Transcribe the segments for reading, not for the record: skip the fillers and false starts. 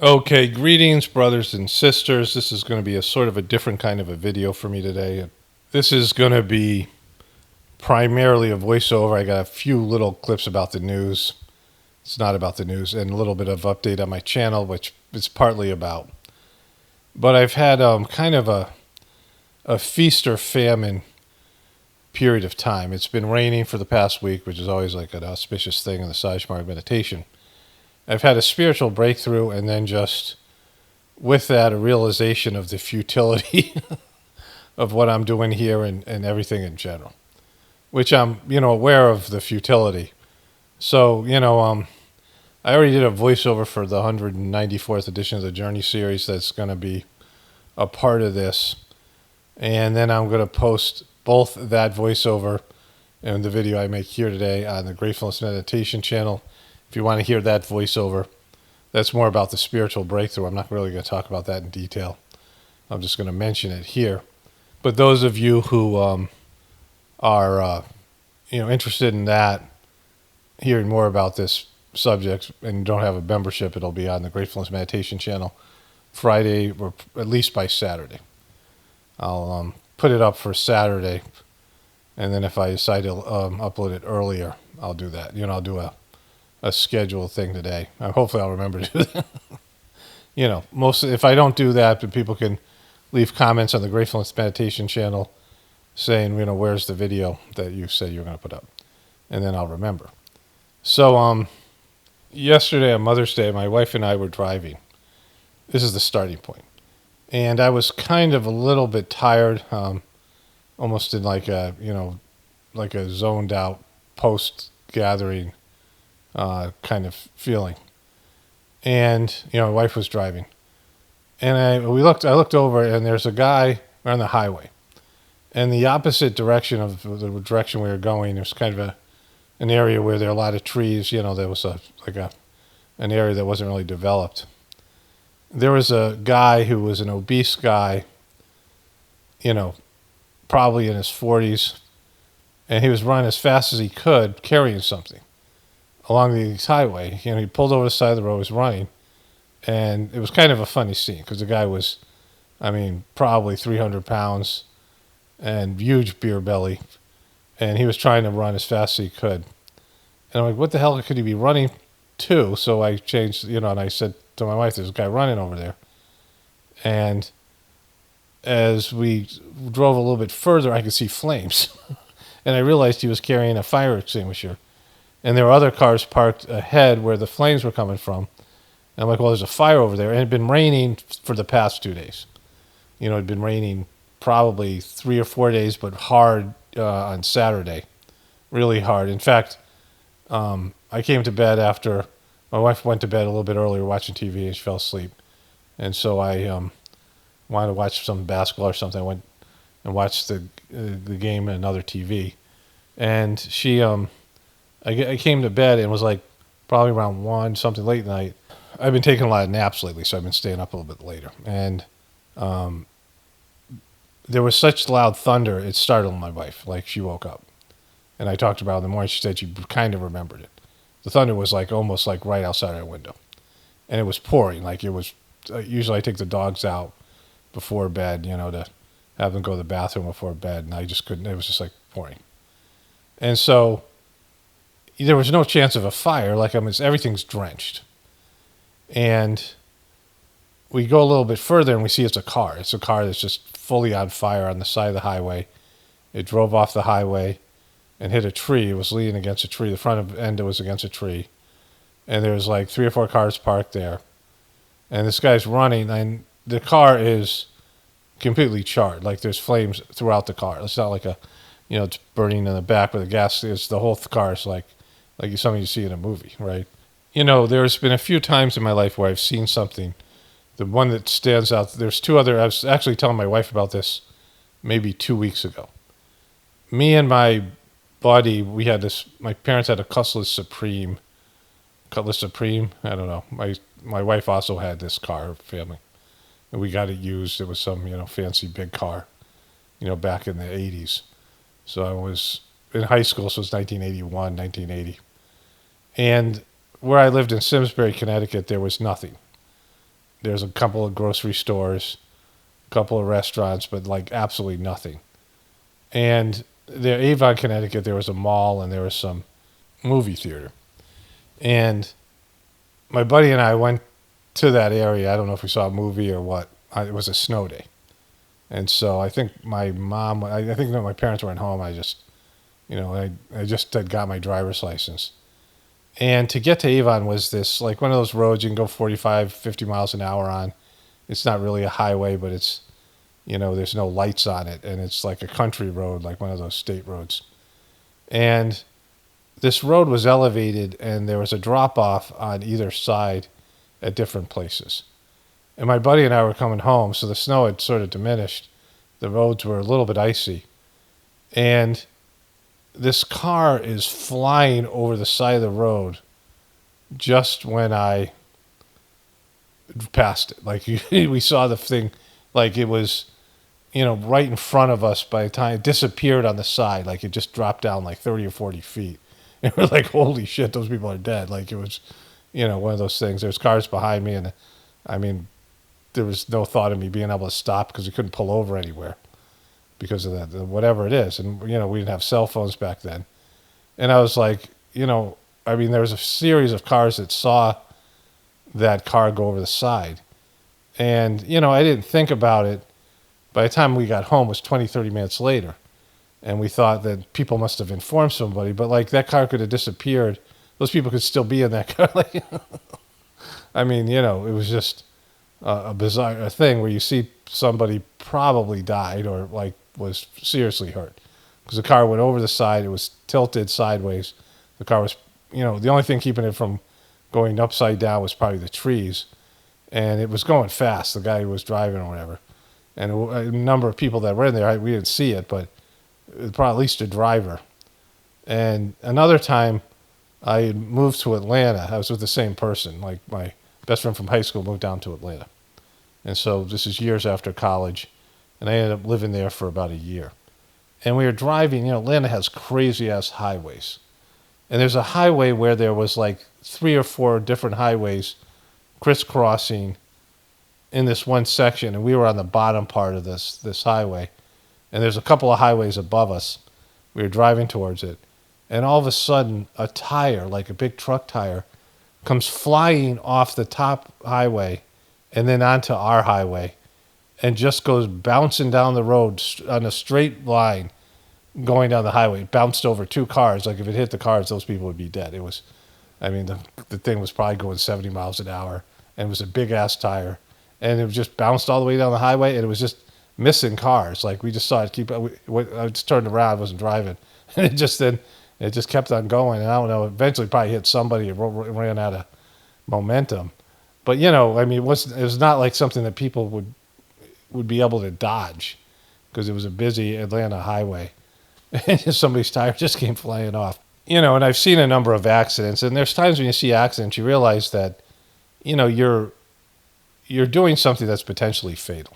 Okay, greetings, brothers and sisters. This is going to be a sort of a different kind of a video for me today. This is going to be primarily a voiceover. I got a few little clips about the news. It's not about the news, and a little bit of update on my channel, which it's partly about. But I've had kind of a feast or famine period of time. It's been raining for the past week, which is always like an auspicious thing in the Sajark meditation. I've had a spiritual breakthrough, and then just with that, a realization of the futility of what I'm doing here and everything in general, which I'm, aware of the futility. So, I already did a voiceover for the 194th edition of the Journey series that's going to be a part of this. And then I'm going to post both that voiceover and the video I make here today on the Gratefullness meditation channel. If you want to hear that voiceover, that's more about the spiritual breakthrough. I'm not really going to talk about that in detail. I'm just going to mention it here. But those of you who are interested in that, hearing more about this subject, and don't have a membership, it'll be on the Gratefullness meditation channel Friday, or at least by Saturday. I'll put it up for Saturday, and then if I decide to upload it earlier, I'll do that. I'll do a scheduled thing today. Hopefully I'll remember to do that. If I don't do that, then people can leave comments on the Gratefullness meditation channel saying, where's the video that you said you were going to put up? And then I'll remember. So, yesterday on Mother's Day, my wife and I were driving. This is the starting point. And I was kind of a little bit tired, almost in like a zoned out post-gathering kind of feeling. And, my wife was driving. And I looked over, and there's a guy on the highway. And the opposite direction of the direction we were going, there's kind of an area where there are a lot of trees. There was an area that wasn't really developed. There was a guy who was an obese guy, probably in his 40s, and he was running as fast as he could, carrying something along the highway. He pulled over the side of the road, was running, and it was kind of a funny scene because the guy was, probably 300 pounds and huge beer belly, and he was trying to run as fast as he could. And I'm like, what the hell could he be running to? So I changed, and I said to my wife, there's a guy running over there. And as we drove a little bit further, I could see flames. And I realized he was carrying a fire extinguisher. And there were other cars parked ahead where the flames were coming from. And I'm like, well, there's a fire over there. And it had been raining for the past 2 days. It had been raining probably 3 or 4 days, but hard on Saturday. Really hard. In fact, I came to bed after my wife went to bed a little bit earlier watching TV, and she fell asleep. And so I wanted to watch some basketball or something. I went and watched the game on another TV. And she... I came to bed and was like probably around 1, something late at night. I've been taking a lot of naps lately, so I've been staying up a little bit later. And there was such loud thunder, it startled my wife. Like, she woke up. And I talked about it in the morning. She said she kind of remembered it. The thunder was like almost like right outside our window. And it was pouring. Like, it was... usually I take the dogs out before bed, to have them go to the bathroom before bed. And I just couldn't. It was just like pouring. And so... there was no chance of a fire. Everything's drenched. And we go a little bit further and we see it's a car. It's a car that's just fully on fire on the side of the highway. It drove off the highway and hit a tree. It was leaning against a tree. The front end was against a tree. And there was like 3 or 4 cars parked there. And this guy's running, and the car is completely charred. Like, there's flames throughout the car. It's not like it's burning in the back with the gas. It's the whole car is like something you see in a movie, right? There's been a few times in my life where I've seen something. The one that stands out, there's 2 other, I was actually telling my wife about this maybe 2 weeks ago. Me and my buddy, my parents had a Cutlass Supreme, I don't know. My wife also had this car, family. And we got it used. It was some, fancy big car, back in the 80s. So I was in high school, so it was 1981, 1980. And where I lived in Simsbury, Connecticut, there was nothing. there's a couple of grocery stores, a couple of restaurants, but like absolutely nothing. And there, Avon, Connecticut, there was a mall and there was some movie theater. And my buddy and I went to that area. I don't know if we saw a movie or what. It was a snow day. And so I think my mom, I think that my parents weren't home. I just had got my driver's license. And to get to Avon was this, like one of those roads you can go 45, 50 miles an hour on. It's not really a highway, but it's, there's no lights on it. And it's like a country road, like one of those state roads. And this road was elevated and there was a drop off on either side at different places. And my buddy and I were coming home, so the snow had sort of diminished. The roads were a little bit icy. And this car is flying over the side of the road just when I passed it. Like we saw the thing, like it was, right in front of us by the time it disappeared on the side. Like it just dropped down like 30 or 40 feet. And we're like, holy shit, those people are dead. Like it was, one of those things. There's cars behind me, and I mean, there was no thought of me being able to stop because we couldn't pull over anywhere because of that, whatever it is. And, we didn't have cell phones back then. And I was like, there was a series of cars that saw that car go over the side. And, I didn't think about it. By the time we got home, it was 20, 30 minutes later. And we thought that people must have informed somebody. But, like, that car could have disappeared. Those people could still be in that car. It was just a bizarre thing where you see somebody probably died or, like, was seriously hurt. Because the car went over the side. It was tilted sideways. The car was, the only thing keeping it from going upside down was probably the trees. And it was going fast, the guy who was driving or whatever. And a number of people that were in there, we didn't see it, but probably at least a driver. And another time, I had moved to Atlanta. I was with the same person. Like my best friend from high school moved down to Atlanta. And so this is years after college. And I ended up living there for about a year. And we were driving, Atlanta has crazy-ass highways. And there's a highway where there was like 3 or 4 different highways crisscrossing in this one section. And we were on the bottom part of this highway. And there's a couple of highways above us. We were driving towards it. And all of a sudden, a tire, like a big truck tire, comes flying off the top highway and then onto our highway and just goes bouncing down the road on a straight line going down the highway. It bounced over 2 cars. Like if it hit the cars, those people would be dead. It was, the thing was probably going 70 miles an hour and it was a big-ass tire. And it just bounced all the way down the highway and it was just missing cars. Like we just saw it I just turned around, wasn't driving. And it just kept on going. And I don't know, eventually probably hit somebody and ran out of momentum. But, it was not like something that people would be able to dodge because it was a busy Atlanta highway. And somebody's tire just came flying off. And I've seen a number of accidents. And there's times when you see accidents, you realize that, you're doing something that's potentially fatal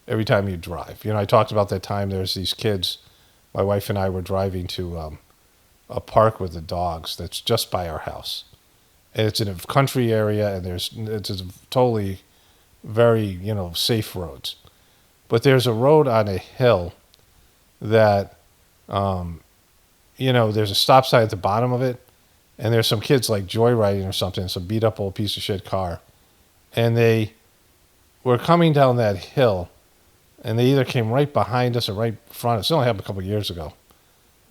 every time you drive. I talked about that time there's these kids, my wife and I were driving to a park with the dogs that's just by our house. And it's in a country area and it's a totally very, safe roads. But there's a road on a hill that, there's a stop sign at the bottom of it. And there's some kids like joyriding or something, some beat up old piece of shit car. And they were coming down that hill, and they either came right behind us or right in front of us. It only happened a couple of years ago.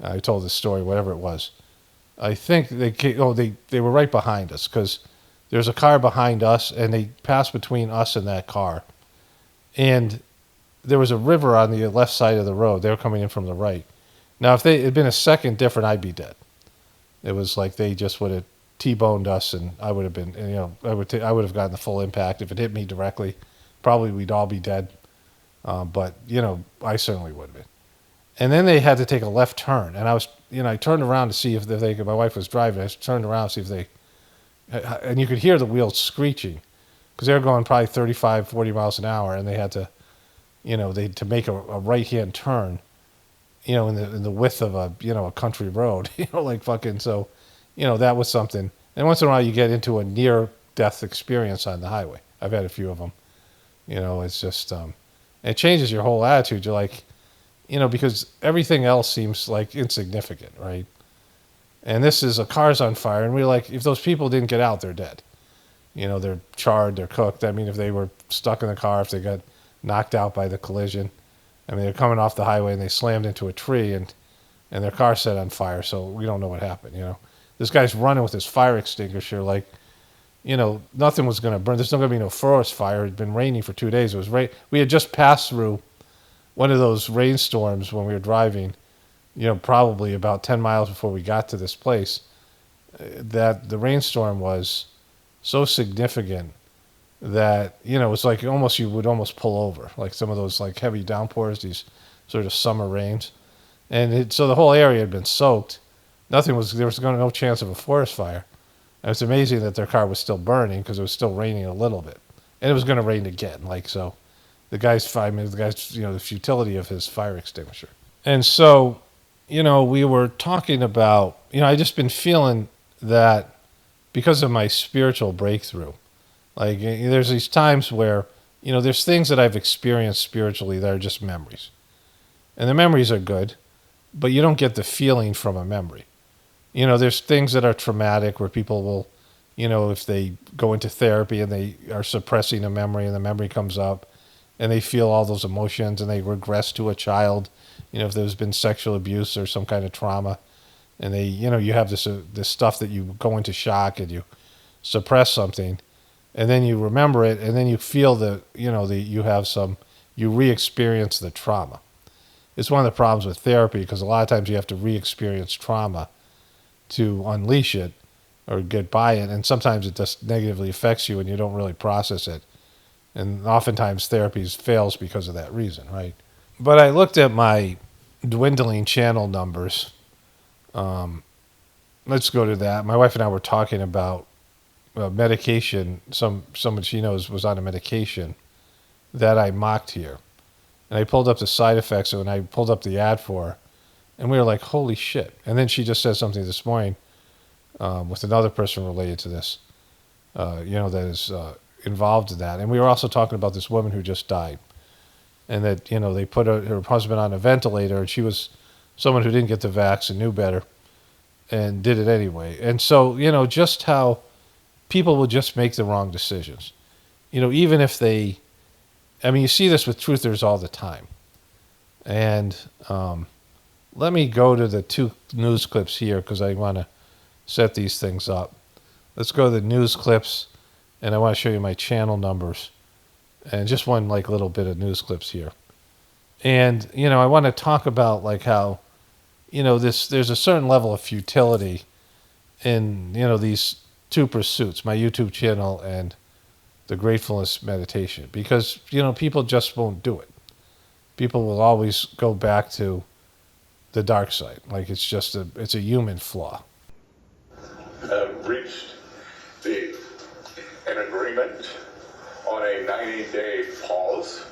I told this story, whatever it was. I think they were right behind us because there's a car behind us, and they passed between us and that car. And there was a river on the left side of the road. They were coming in from the right. Now, if they had been a second different, I'd be dead. It was like they just would have T-boned us, and I would have been, I would have gotten the full impact. If it hit me directly, probably we'd all be dead. But, I certainly would have been. And then they had to take a left turn. And I was, I turned around to see if my wife was driving. I turned around to see if and you could hear the wheels screeching because they were going probably 35, 40 miles an hour. And they had to, to make a right-hand turn, in the width of a country road, like fucking, so, that was something. And once in a while you get into a near-death experience on the highway. I've had a few of them. It's just it changes your whole attitude. You're like, because everything else seems like insignificant, right? And this is a car's on fire, and we're like, if those people didn't get out, they're dead. They're charred, they're cooked. I mean, if they were stuck in the car, if they got knocked out by the collision, I mean, they're coming off the highway and they slammed into a tree and their car set on fire. So we don't know what happened. This guy's running with his fire extinguisher, like, nothing was going to burn. There's not going to be no forest fire. It had been raining for 2 days. It was rain. We had just passed through one of those rainstorms when we were driving, probably about 10 miles before we got to this place, that the rainstorm was so significant that, it's like almost you would almost pull over, like some of those like heavy downpours, these sort of summer rains. And so the whole area had been soaked. There was no chance of a forest fire. And it's amazing that their car was still burning because it was still raining a little bit. And it was going to rain again. Like, so the guy's the futility of his fire extinguisher. And so, we were talking about, I just been feeling that because of my spiritual breakthrough, like there's these times where, there's things that I've experienced spiritually that are just memories. And the memories are good, but you don't get the feeling from a memory. There's things that are traumatic where people will, if they go into therapy and they are suppressing a memory and the memory comes up and they feel all those emotions and they regress to a child, if there's been sexual abuse or some kind of trauma, and they, you have this stuff that you go into shock and you suppress something, and then you remember it, and then you feel you re-experience the trauma. It's one of the problems with therapy because a lot of times you have to re-experience trauma to unleash it or get by it, and sometimes it just negatively affects you and you don't really process it. And oftentimes therapy fails because of that reason, right? But I looked at my dwindling channel numbers. Let's go to that. My wife and I were talking about medication. Someone she knows was on a medication that I mocked here. And I pulled up the side effects and I pulled up the ad for her. And we were like, holy shit. And then she just said something this morning with another person related to this, that is involved in that. And we were also talking about this woman who just died. And that, they put her husband on a ventilator, and she was someone who didn't get the vax and knew better and did it anyway. And so, just how people will just make the wrong decisions. Even if they, you see this with truthers all the time. And let me go to the two news clips here because I want to set these things up. Let's go to the news clips, and I want to show you my channel numbers. And just one little bit of news clips here. And, I want to talk about how, there's a certain level of futility in, these two pursuits, my YouTube channel and the Gratefullness meditation, because, people just won't do it. People will always go back to the dark side. Like it's a human flaw. Reached an agreement on a 90-day pause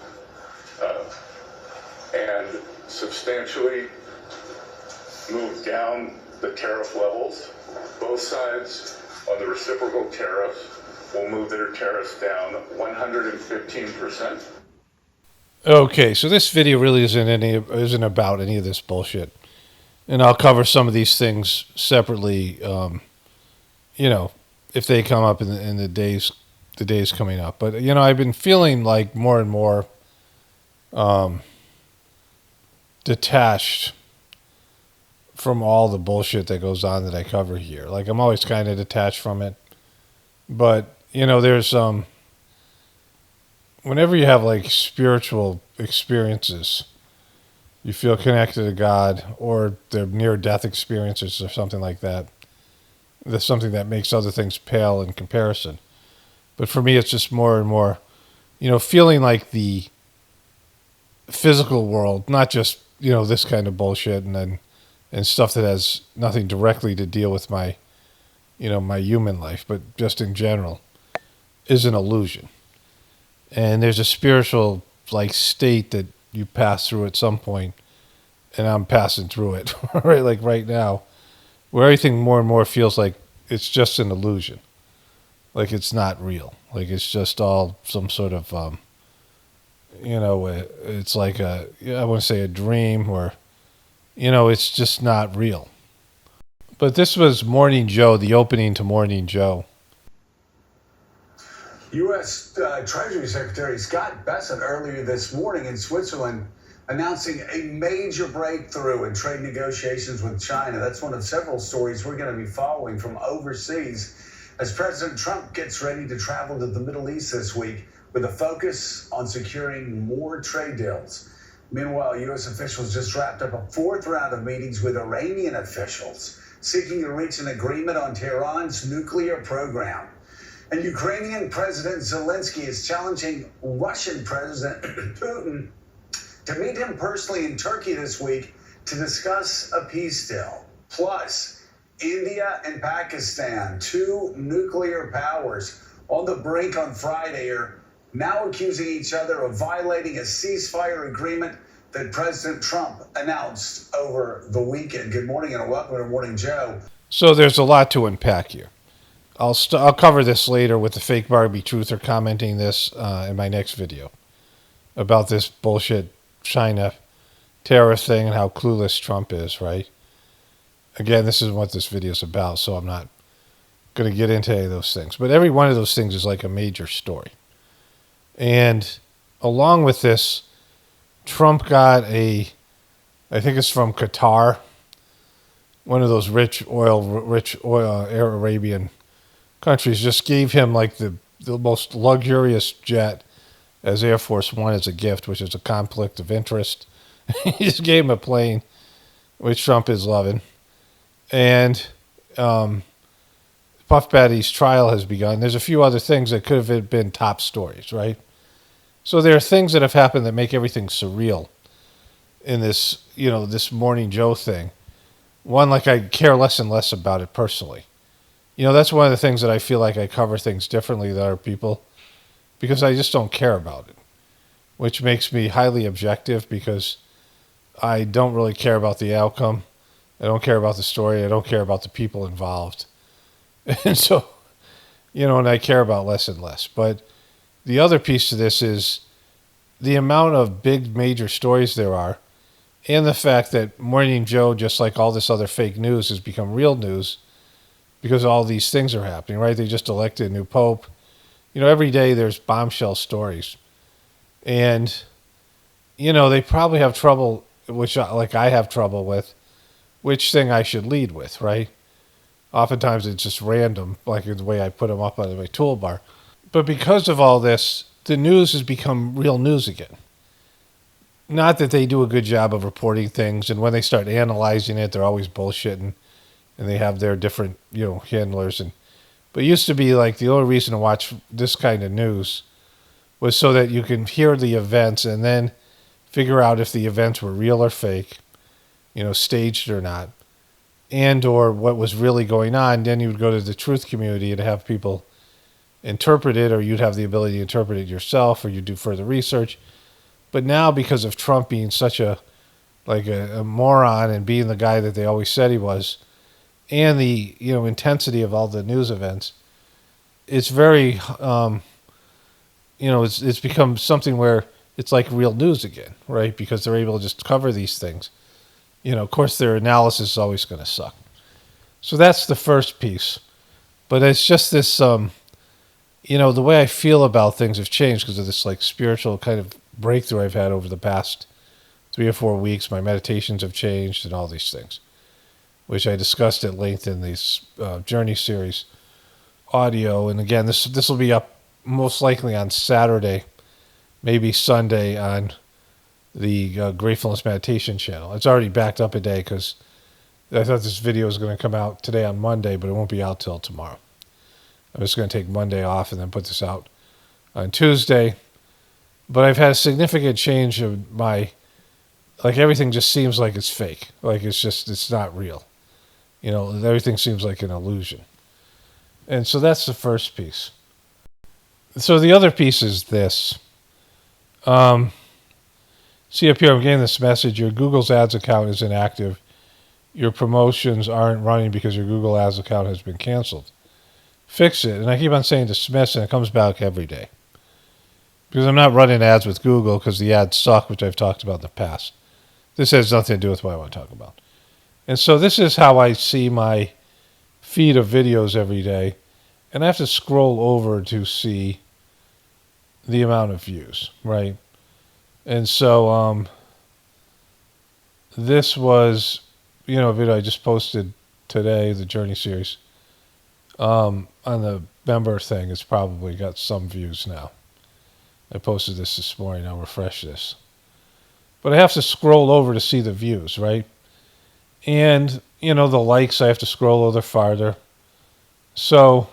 and substantially moved down the tariff levels. Both sides on the reciprocal tariffs will move their tariffs down 115%. Okay, so this video really isn't about any of this bullshit, and I'll cover some of these things separately. If they come up in the days coming up. But I've been feeling like more and more detached from all the bullshit that goes on that I cover here. Like I'm always kind of detached from it, but there's whenever you have spiritual experiences, you feel connected to God, or the near-death experiences or something like that. That's something that makes other things pale in comparison. But for me, it's just more and more, feeling like the physical world, not just, this kind of bullshit and stuff that has nothing directly to deal with my, my human life, but just in general, is an illusion. And there's a spiritual state that you pass through at some point, and I'm passing through it right now, where everything more and more feels like it's just an illusion. like it's not real. Like it's just all some sort of, it's like I want to say a dream or, it's just not real. But this was Morning Joe, the opening to Morning Joe. U.S. Treasury Secretary Scott Bessent earlier this morning in Switzerland announcing a major breakthrough in trade negotiations with China. That's one of several stories we're going to be following from overseas as President Trump gets ready to travel to the Middle East this week with a focus on securing more trade deals. Meanwhile, U.S. officials just wrapped up a fourth round of meetings with Iranian officials seeking to reach an agreement on Tehran's nuclear program. And Ukrainian President Zelensky is challenging Russian President Putin to meet him personally in Turkey this week to discuss a peace deal. Plus, India and Pakistan, two nuclear powers on the brink on Friday, are now accusing each other of violating a ceasefire agreement that President Trump announced over the weekend. Good morning and welcome to Morning Joe. So there's a lot to unpack here. I'll cover this later with the fake Barbie truther commenting this in my next video about this bullshit China terrorist thing and how clueless Trump is, right? Again, this isn't what this video is about, so I'm not going to get into any of those things. But every one of those things is like a major story. And along with this, Trump got I think it's from Qatar, one of those rich oil Arabian countries, just gave him like the most luxurious jet as Air Force One as a gift, which is a conflict of interest. He just gave him a plane, which Trump is loving. And Puff Daddy's trial has begun. There's a few other things that could have been top stories, right? So there are things that have happened that make everything surreal in this, this Morning Joe thing. One, like I care less and less about it personally. That's one of the things that I feel like I cover things differently than other people because I just don't care about it, which makes me highly objective because I don't really care about the outcome. I don't care about the story. I don't care about the people involved. And so, and I care about less and less. But the other piece to this is the amount of big major stories there are and the fact that Morning Joe, just like all this other fake news, has become real news because all these things are happening, right? They just elected a new pope. Every day there's bombshell stories. And, they probably have trouble, which like I have trouble with, which thing I should lead with, right? Oftentimes it's just random, like the way I put them up on my toolbar. But because of all this, the news has become real news again. Not that they do a good job of reporting things, and when they start analyzing it, they're always bullshitting. And they have their different, handlers. But it used to be like the only reason to watch this kind of news was so that you can hear the events and then figure out if the events were real or fake, staged or not, and or what was really going on. Then you would go to the truth community and have people interpret it, or you'd have the ability to interpret it yourself, or you do further research. But now, because of Trump being such a moron and being the guy that they always said he was, and the intensity of all the news events, it's very it's become something where it's like real news again, right? Because they're able to just cover these things. Of course, their analysis is always going to suck. So that's the first piece. But it's just this, the way I feel about things have changed because of this like spiritual kind of breakthrough I've had over the past 3 or 4 weeks. My meditations have changed and all these things, which I discussed at length in this Journey series audio. And again, this will be up most likely on Saturday, maybe Sunday on the Gratefullness meditation channel. It's already backed up a day because I thought this video was going to come out today on Monday, but it won't be out till tomorrow. I'm just going to take Monday off and then put this out on Tuesday. But I've had a significant change of everything just seems like it's fake. Like it's not real. Everything seems like an illusion. And so that's the first piece. So the other piece is this. See up here, I'm getting this message. Your Google's ads account is inactive. Your promotions aren't running because your Google ads account has been canceled. fix it. And I keep on saying dismiss, and it comes back every day. Because I'm not running ads with Google because the ads suck, which I've talked about in the past. This has nothing to do with what I want to talk about. And so this is how I see my feed of videos every day. And I have to scroll over to see the amount of views, right? And so this was, a video I just posted today, the Journey series. On the member thing, it's probably got some views now. I posted this morning. I'll refresh this. But I have to scroll over to see the views, right? And, the likes, I have to scroll a little farther. So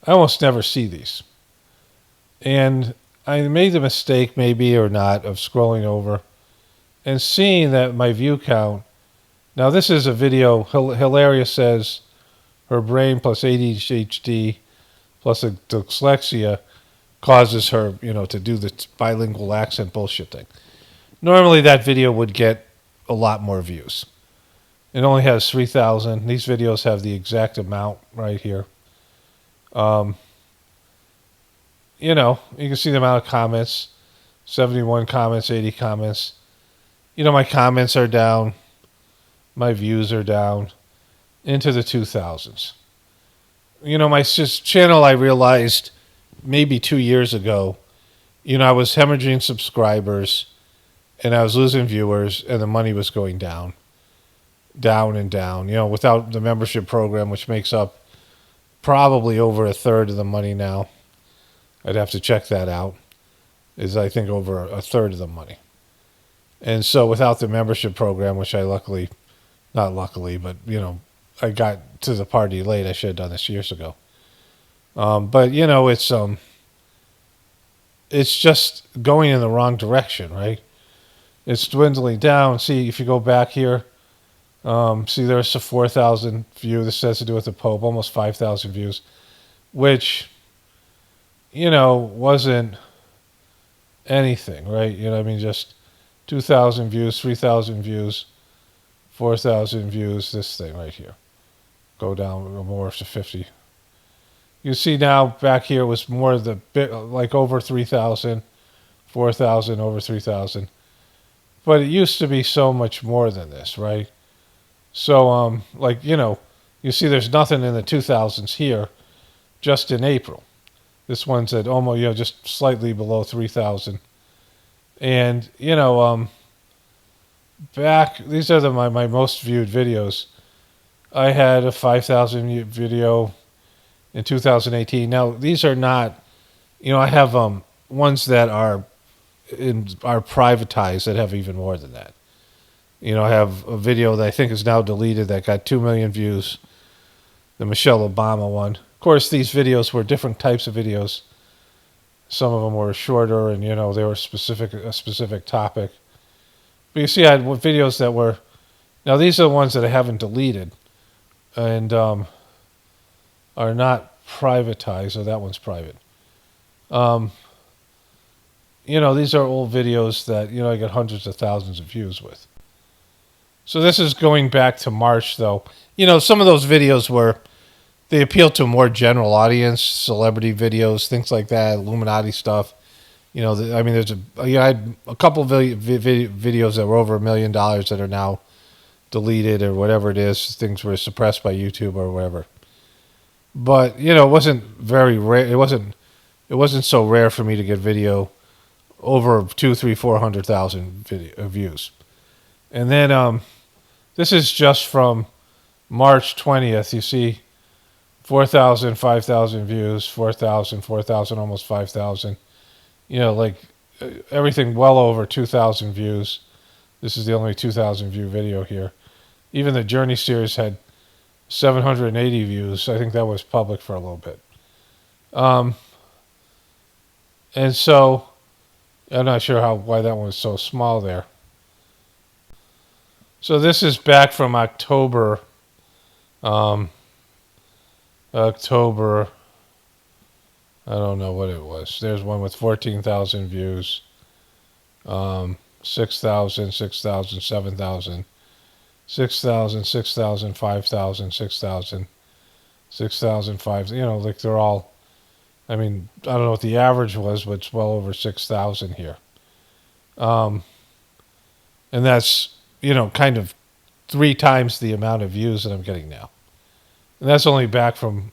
I almost never see these. And I made the mistake, maybe or not, of scrolling over and seeing that my view count. Now, this is a video. Hilaria says her brain plus ADHD plus a dyslexia causes her, to do the bilingual accent bullshit thing. Normally, that video would get a lot more views. It only has 3,000. These videos have the exact amount right here. You can see the amount of comments. 71 comments, 80 comments. My comments are down. My views are down into the 2000s. My channel, I realized maybe 2 years ago, I was hemorrhaging subscribers and I was losing viewers and the money was going down and down, without the membership program, which makes up probably over a third of the money now. I'd have to check that out. Is I think over a third of the money. And so without the membership program, which I not luckily, but I got to the party late. I should have done this years ago. But it's just going in the wrong direction, right? It's dwindling down. See, if you go back here, see there's a 4,000 view. This has to do with the Pope, almost 5,000 views, which, wasn't anything, right? Just 2,000 views, 3,000 views, 4,000 views, this thing right here. Go down more to 50. You see now back here was more of the bit, like over 3,000, 4,000, over 3,000. But it used to be so much more than this, right? So, you see there's nothing in the 2000s here, just in April. This one's at almost, just slightly below 3,000. And, back, these are my most viewed videos. I had a 5,000 video in 2018. Now, these are not, I have ones that are privatized that have even more than that. I have a video that I think is now deleted that got 2 million views, the Michelle Obama one. Of course, these videos were different types of videos. Some of them were shorter and, they were a specific topic. But you see, I had videos that were, now these are the ones that I haven't deleted and are not privatized. So that one's private. These are old videos that, I get hundreds of thousands of views with. So this is going back to March, though. Some of those videos they appeal to a more general audience, celebrity videos, things like that, Illuminati stuff. There's I had a couple of videos that were over $1 million that are now deleted or whatever it is. Things were suppressed by YouTube or whatever. But, it wasn't very rare. It wasn't so rare for me to get video over 400,000 views. And then this is just from March 20th. You see 4,000, 5,000 views, 4,000, 4,000, almost 5,000. Everything well over 2,000 views. This is the only 2,000 view video here. Even the Journey series had 780 views. I think that was public for a little bit. And so I'm not sure why that one was so small there. So this is back from October. I don't know what it was. There's one with 14,000 views. 6,000, 6,000, 7,000, 6,000, 6,000, 5,000, 6,000, 6,000, 5,000, like they're all, I mean, I don't know what the average was, but it's well over 6,000 here. And that's, kind of 3 times the amount of views that I'm getting now. And that's only back from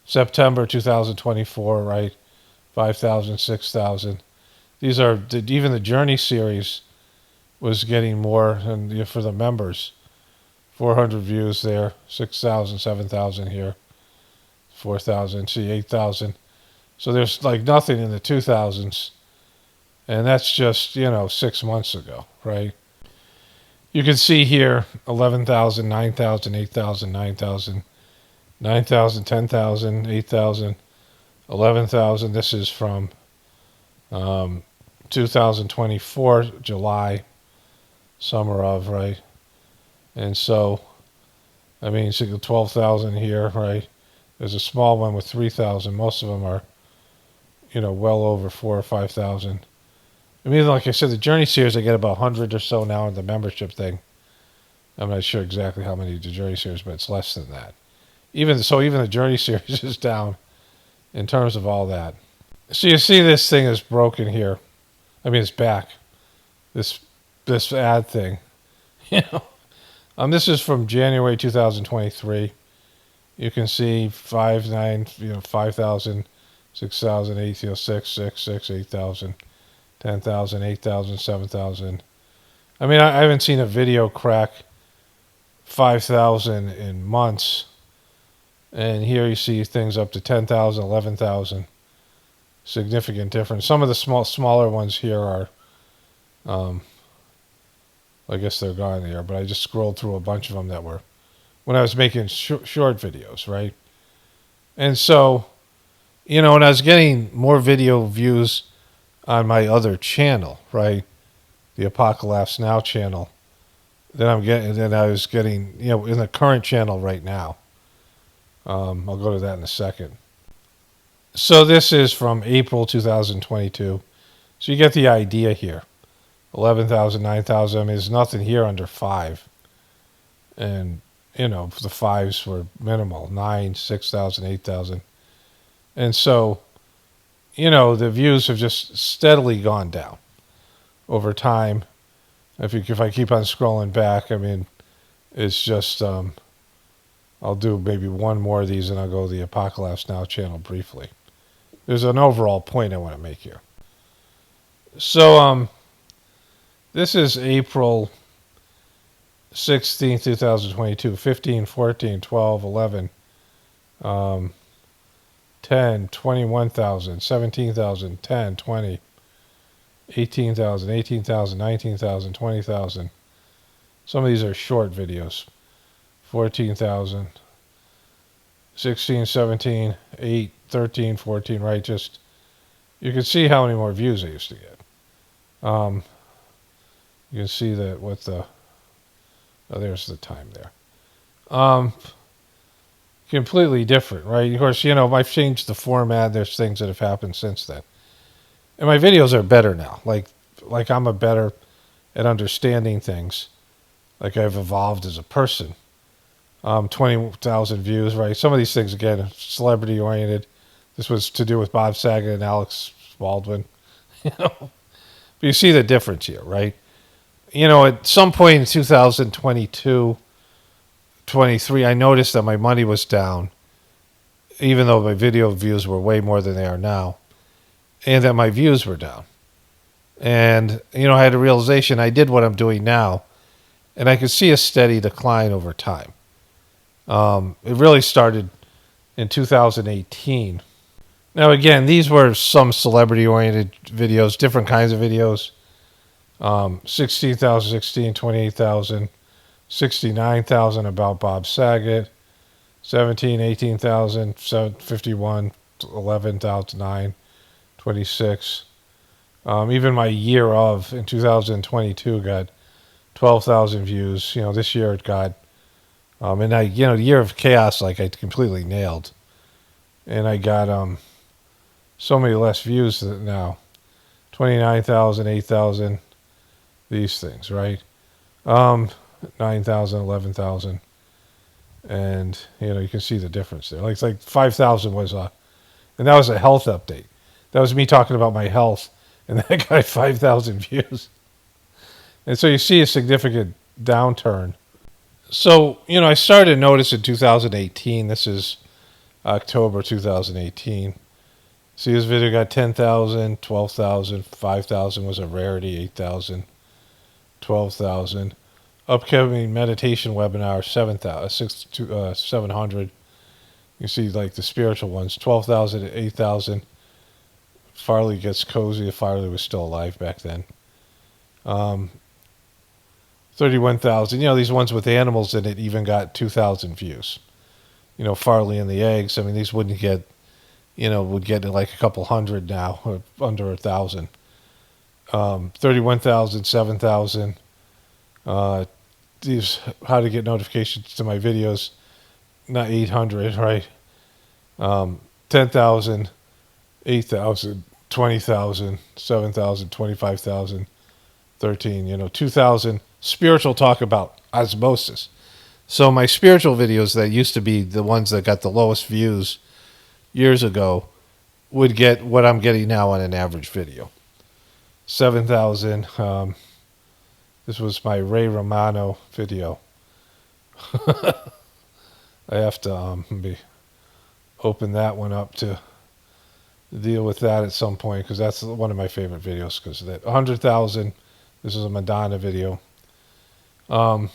September 2024, right? 5,000, 6,000. These are, even the Journey series was getting more, and for the members, 400 views there, 6,000, 7,000 here, 4,000, see 8,000. So there's like nothing in the 2,000s, and that's just, 6 months ago, right? You can see here 11,000, 9,000, 8,000, 9,000, 9,000, 10,000, 8,000, 11,000. This is from 2024, July, summer of, right? And so, I mean, 12,000 here, right? There's a small one with 3,000. Most of them are, well over 4,000 or 5,000. I mean, like I said, the Journey series, I get about 100 or so now in the membership thing. I'm not sure exactly how many the Journey series, but it's less than that. Even the Journey series is down in terms of all that. So you see this thing is broken here. I mean, it's back. This ad thing. This is from January 2023. You can see 5,000, 6,000, 8,000, 6, 8,000, 10,000, 8,000, 7,000. I mean, I haven't seen a video crack 5,000 in months. And here you see things up to 10,000, 11,000. Significant difference. Some of the smaller ones here are, I guess they're gone there, but I just scrolled through a bunch of them that were when I was making short videos, right? And so, when I was getting more video views on my other channel, right, the Apocalypse Now channel, than I was getting, in the current channel right now. I'll go to that in a second. So this is from April 2022. So you get the idea here. 11,000, 9,000. I mean, there's nothing here under 5. And, the 5s were minimal. 9, 6,000, 8,000. And so, the views have just steadily gone down over time. If I keep on scrolling back, I mean, it's just, I'll do maybe one more of these and I'll go to the Apocalypse Now channel briefly. There's an overall point I want to make here. So, this is April 16, 2022, 15, 14, 12, 11, 10, 21,000, 17,000, 10, 20, 18,000, 18,000, 19,000, 20,000. Some of these are short videos. 14,000, 16, 17, 8, 13, 14, right? Just, you can see how many more views I used to get. You can see that with the, there's the time there. Completely different, right? Of course, I've changed the format. There's things that have happened since then. And my videos are better now. Like I'm better at understanding things. Like I've evolved as a person. 20,000 views, right? Some of these things, again, celebrity oriented. This was to do with Bob Saget and Alex Baldwin. But you see the difference here, right? At some point in 2022, 23, I noticed that my money was down, even though my video views were way more than they are now, and that my views were down. And, I had a realization I did what I'm doing now, and I could see a steady decline over time. It really started in 2018. Now, again, these were some celebrity-oriented videos, different kinds of videos. 16,000, 16, 28,000, 69,000 about Bob Saget, 17, 18,000, 51, 11,000, 9, 26. Even my year of, in 2022, got 12,000 views. This year it got, and the year of chaos, like I completely nailed. And I got so many less views now. 29,000, 8,000, these things, right? 9,000, 11,000. And, you can see the difference there. Like, it's like 5,000 was and that was a health update. That was me talking about my health, and that got 5,000 views. And so you see a significant downturn. So, I started to notice in 2018, this is October 2018. See, this video got 10,000, 12,000, 5,000 was a rarity, 8,000, 12,000. Upcoming meditation webinar, 700. You see, like the spiritual ones, 12,000, 8,000. Farley gets cozy. Farley was still alive back then. 31,000. These ones with animals in it even got 2,000 views. Farley and the eggs. I mean, these wouldn't get, would get like a couple hundred now, or under 1,000. 31,000, 7,000. These how to get notifications to my videos, not 800, right? 10,000, 8,000, 20,000, 7,000, 25,000, 13, 2,000. Spiritual talk about osmosis. So my spiritual videos that used to be the ones that got the lowest views years ago would get what I'm getting now on an average video. 7,000. This was my Ray Romano video. I have to open that one up to deal with that at some point, because that's one of my favorite videos. Because that 100,000. This is a Madonna video. Even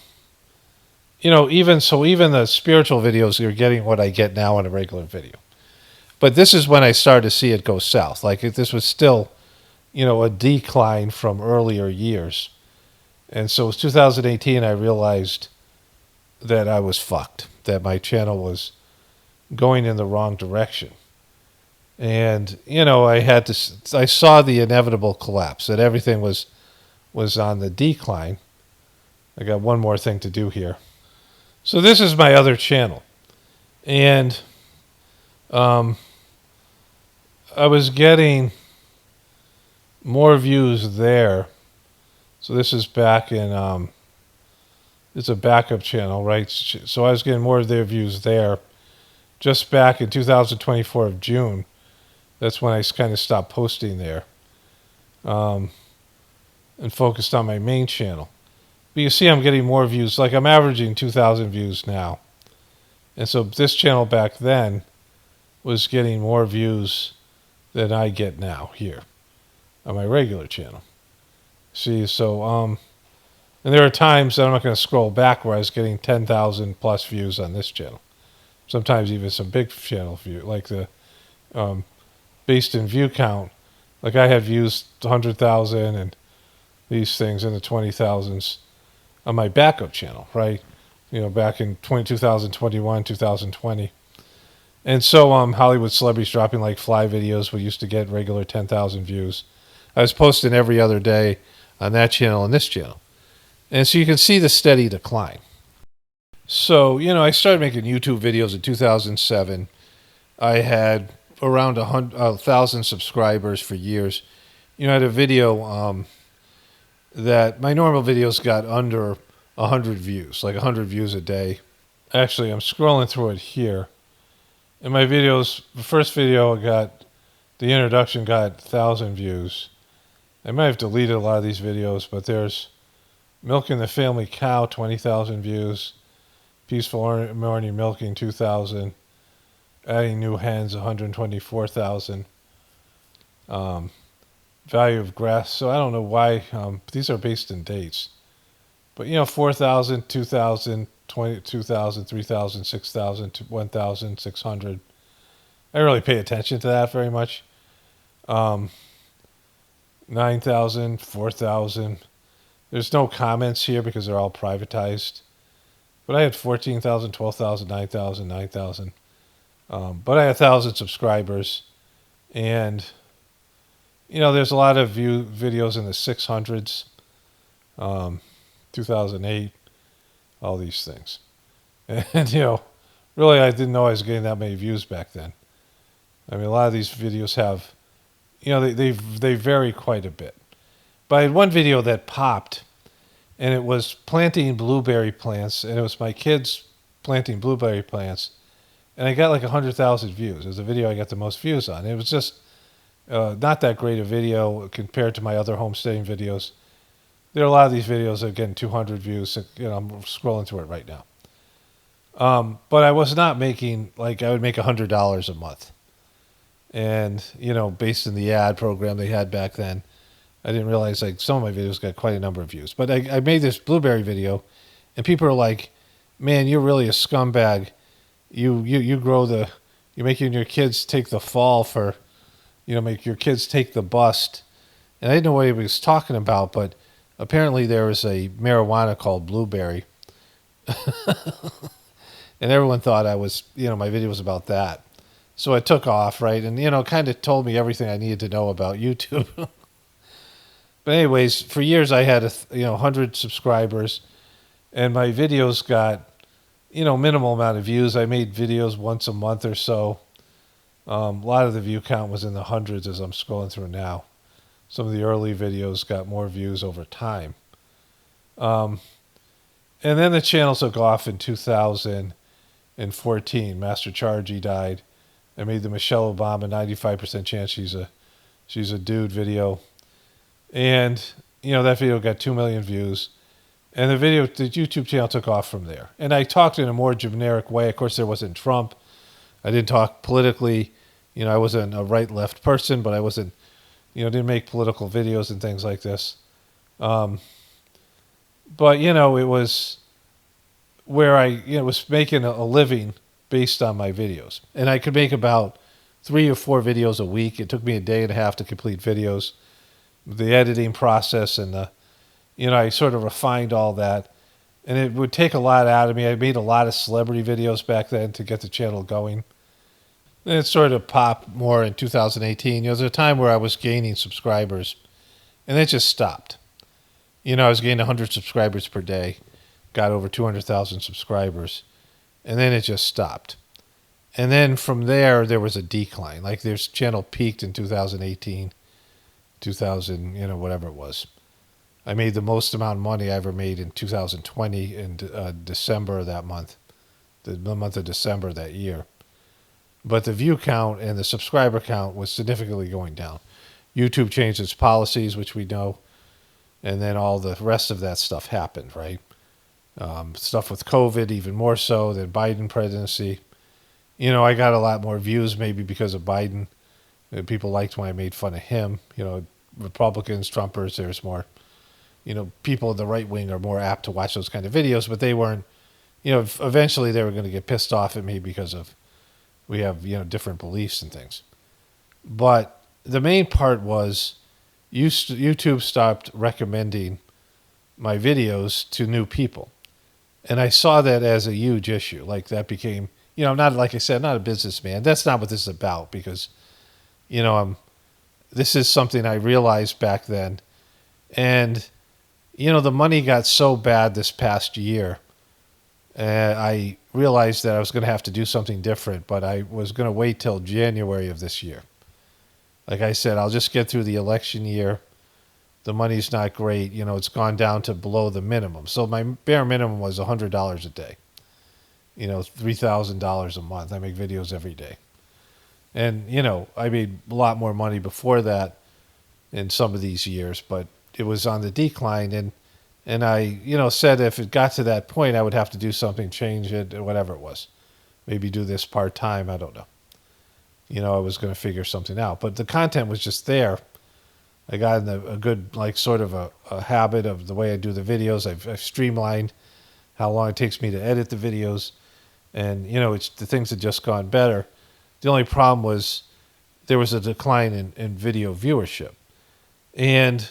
the spiritual videos, you're getting what I get now on a regular video. But this is when I started to see it go south. Like, this was still, a decline from earlier years. And so it was 2018, I realized that I was fucked, that my channel was going in the wrong direction. And, I saw the inevitable collapse, that everything was on the decline. I got one more thing to do here. So this is my other channel. And I was getting more views there. So this is back in, it's a backup channel, right? So I was getting more of their views there. Just back in 2024 of June, that's when I kind of stopped posting there. And focused on my main channel. But you see I'm getting more views. Like, I'm averaging 2,000 views now. And so this channel back then was getting more views than I get now here on my regular channel. See, so, and there are times that I'm not going to scroll back where I was getting 10,000 plus views on this channel. Sometimes even some big channel view, like the, based in view count. Like, I had views 100,000 and these things in the 20,000s on my backup channel, right? Back in 2021, 2020. And so Hollywood celebrities dropping like fly videos, we used to get regular 10,000 views. I was posting every other day on that channel and this channel. And so you can see the steady decline. So, I started making YouTube videos in 2007. I had around 1,000 subscribers for years. I had a video that my normal videos got under 100 views, like 100 views a day. Actually, I'm scrolling through it here. In my videos, the first video the introduction got 1,000 views. I might have deleted a lot of these videos, but there's Milking the Family Cow, 20,000 views. Peaceful Morning Milking, 2,000. Adding New Hens, 124,000. Value of Grass. So I don't know why. These are based in dates. But, 4,000, 2,000, 2,000, 3,000, 6,000, 1,600. I don't really pay attention to that very much. 9,000, 4,000. There's no comments here because they're all privatized. But I had 14,000, 12,000, 9,000, 9,000. But I had 1,000 subscribers. And, there's a lot of videos in the 600s. 2008. All these things. And, really I didn't know I was getting that many views back then. I mean, a lot of these videos have, they vary quite a bit. But I had one video that popped, and it was planting blueberry plants, and it was my kids planting blueberry plants, and I got like 100,000 views. It was the video I got the most views on. It was just not that great a video compared to my other homesteading videos. There are a lot of these videos that are getting 200 views. I'm scrolling through it right now. But I was not making, like, I would make $100 a month. And, based on the ad program they had back then, I didn't realize, like, some of my videos got quite a number of views. But I made this blueberry video, and people are like, man, you're really a scumbag. You grow you're making your kids take the fall for, make your kids take the bust. And I didn't know what he was talking about, but apparently there was a marijuana called Blueberry. And everyone thought I was, my video was about that. So I took off, right? And, kind of told me everything I needed to know about YouTube. But anyways, for years I had, 100 subscribers. And my videos got, minimal amount of views. I made videos once a month or so. A lot of the view count was in the hundreds as I'm scrolling through now. Some of the early videos got more views over time. And then the channel took off in 2014. Master Chargy died. I made the Michelle Obama 95% chance she's a dude video. And, that video got 2 million views. And the YouTube channel took off from there. And I talked in a more generic way. Of course, there wasn't Trump. I didn't talk politically. I wasn't a right-left person, but I wasn't, didn't make political videos and things like this. But, it was where I was making a living based on my videos. And I could make about 3 or 4 videos a week. It took me a day and a half to complete videos. The editing process and I sort of refined all that. And it would take a lot out of me. I made a lot of celebrity videos back then to get the channel going. And it sort of popped more in 2018. There was a time where I was gaining subscribers, and it just stopped. I was gaining 100 subscribers per day, got over 200,000 subscribers, and then it just stopped. And then from there was a decline. Like, this channel peaked in 2018, 2000, whatever it was. I made the most amount of money I ever made in 2020 in December of that month, the month of December that year. But the view count and the subscriber count was significantly going down. YouTube changed its policies, which we know, and then all the rest of that stuff happened, right? Stuff with COVID, even more so than Biden presidency. I got a lot more views maybe because of Biden. People liked when I made fun of him. Republicans, Trumpers, there's more. People in the right wing are more apt to watch those kind of videos, but they weren't, eventually they were going to get pissed off at me because of, we have, different beliefs and things. But the main part was YouTube stopped recommending my videos to new people. And I saw that as a huge issue. Like, that became, not, like I said, not a businessman. That's not what this is about, because, this is something I realized back then. And, the money got so bad this past year. I realized that I was going to have to do something different, but I was going to wait till January of this year. Like I said, I'll just get through the election year. The money's not great. It's gone down to below the minimum. So my bare minimum was $100 a day. $3,000 a month. I make videos every day. And, I made a lot more money before that in some of these years, but it was on the decline. And I, said if it got to that point, I would have to do something, change it, or whatever it was. Maybe do this part-time, I don't know. I was going to figure something out. But the content was just there. I got in a good, like, sort of a habit of the way I do the videos. I've streamlined how long it takes me to edit the videos. And, it's the things had just gone better. The only problem was there was a decline in video viewership. And,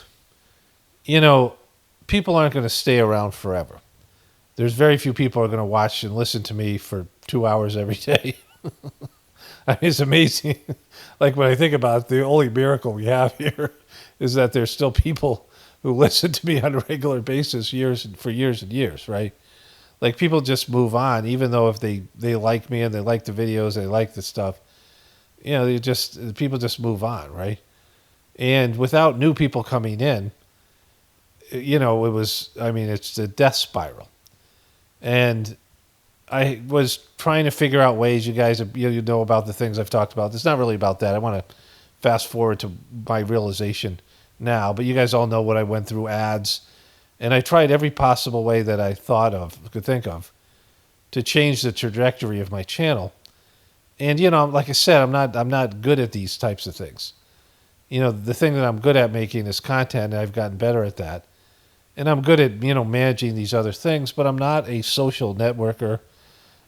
people aren't going to stay around forever. There's very few people who are going to watch and listen to me for 2 hours every day. I mean, it's amazing. Like, when I think about it, the only miracle we have here is that there's still people who listen to me on a regular basis for years and years, right? Like, people just move on, even though if they like me and they like the videos, they like the stuff, people just move on, right? And without new people coming in, it's a death spiral. And, I was trying to figure out ways. You guys, you know about the things I've talked about. It's not really about that. I want to fast forward to my realization now, but you guys all know what I went through, ads, and I tried every possible way that I could think of, to change the trajectory of my channel. And like I said, I'm not good at these types of things. The thing that I'm good at making is content, and I've gotten better at that. And I'm good at managing these other things, but I'm not a social networker,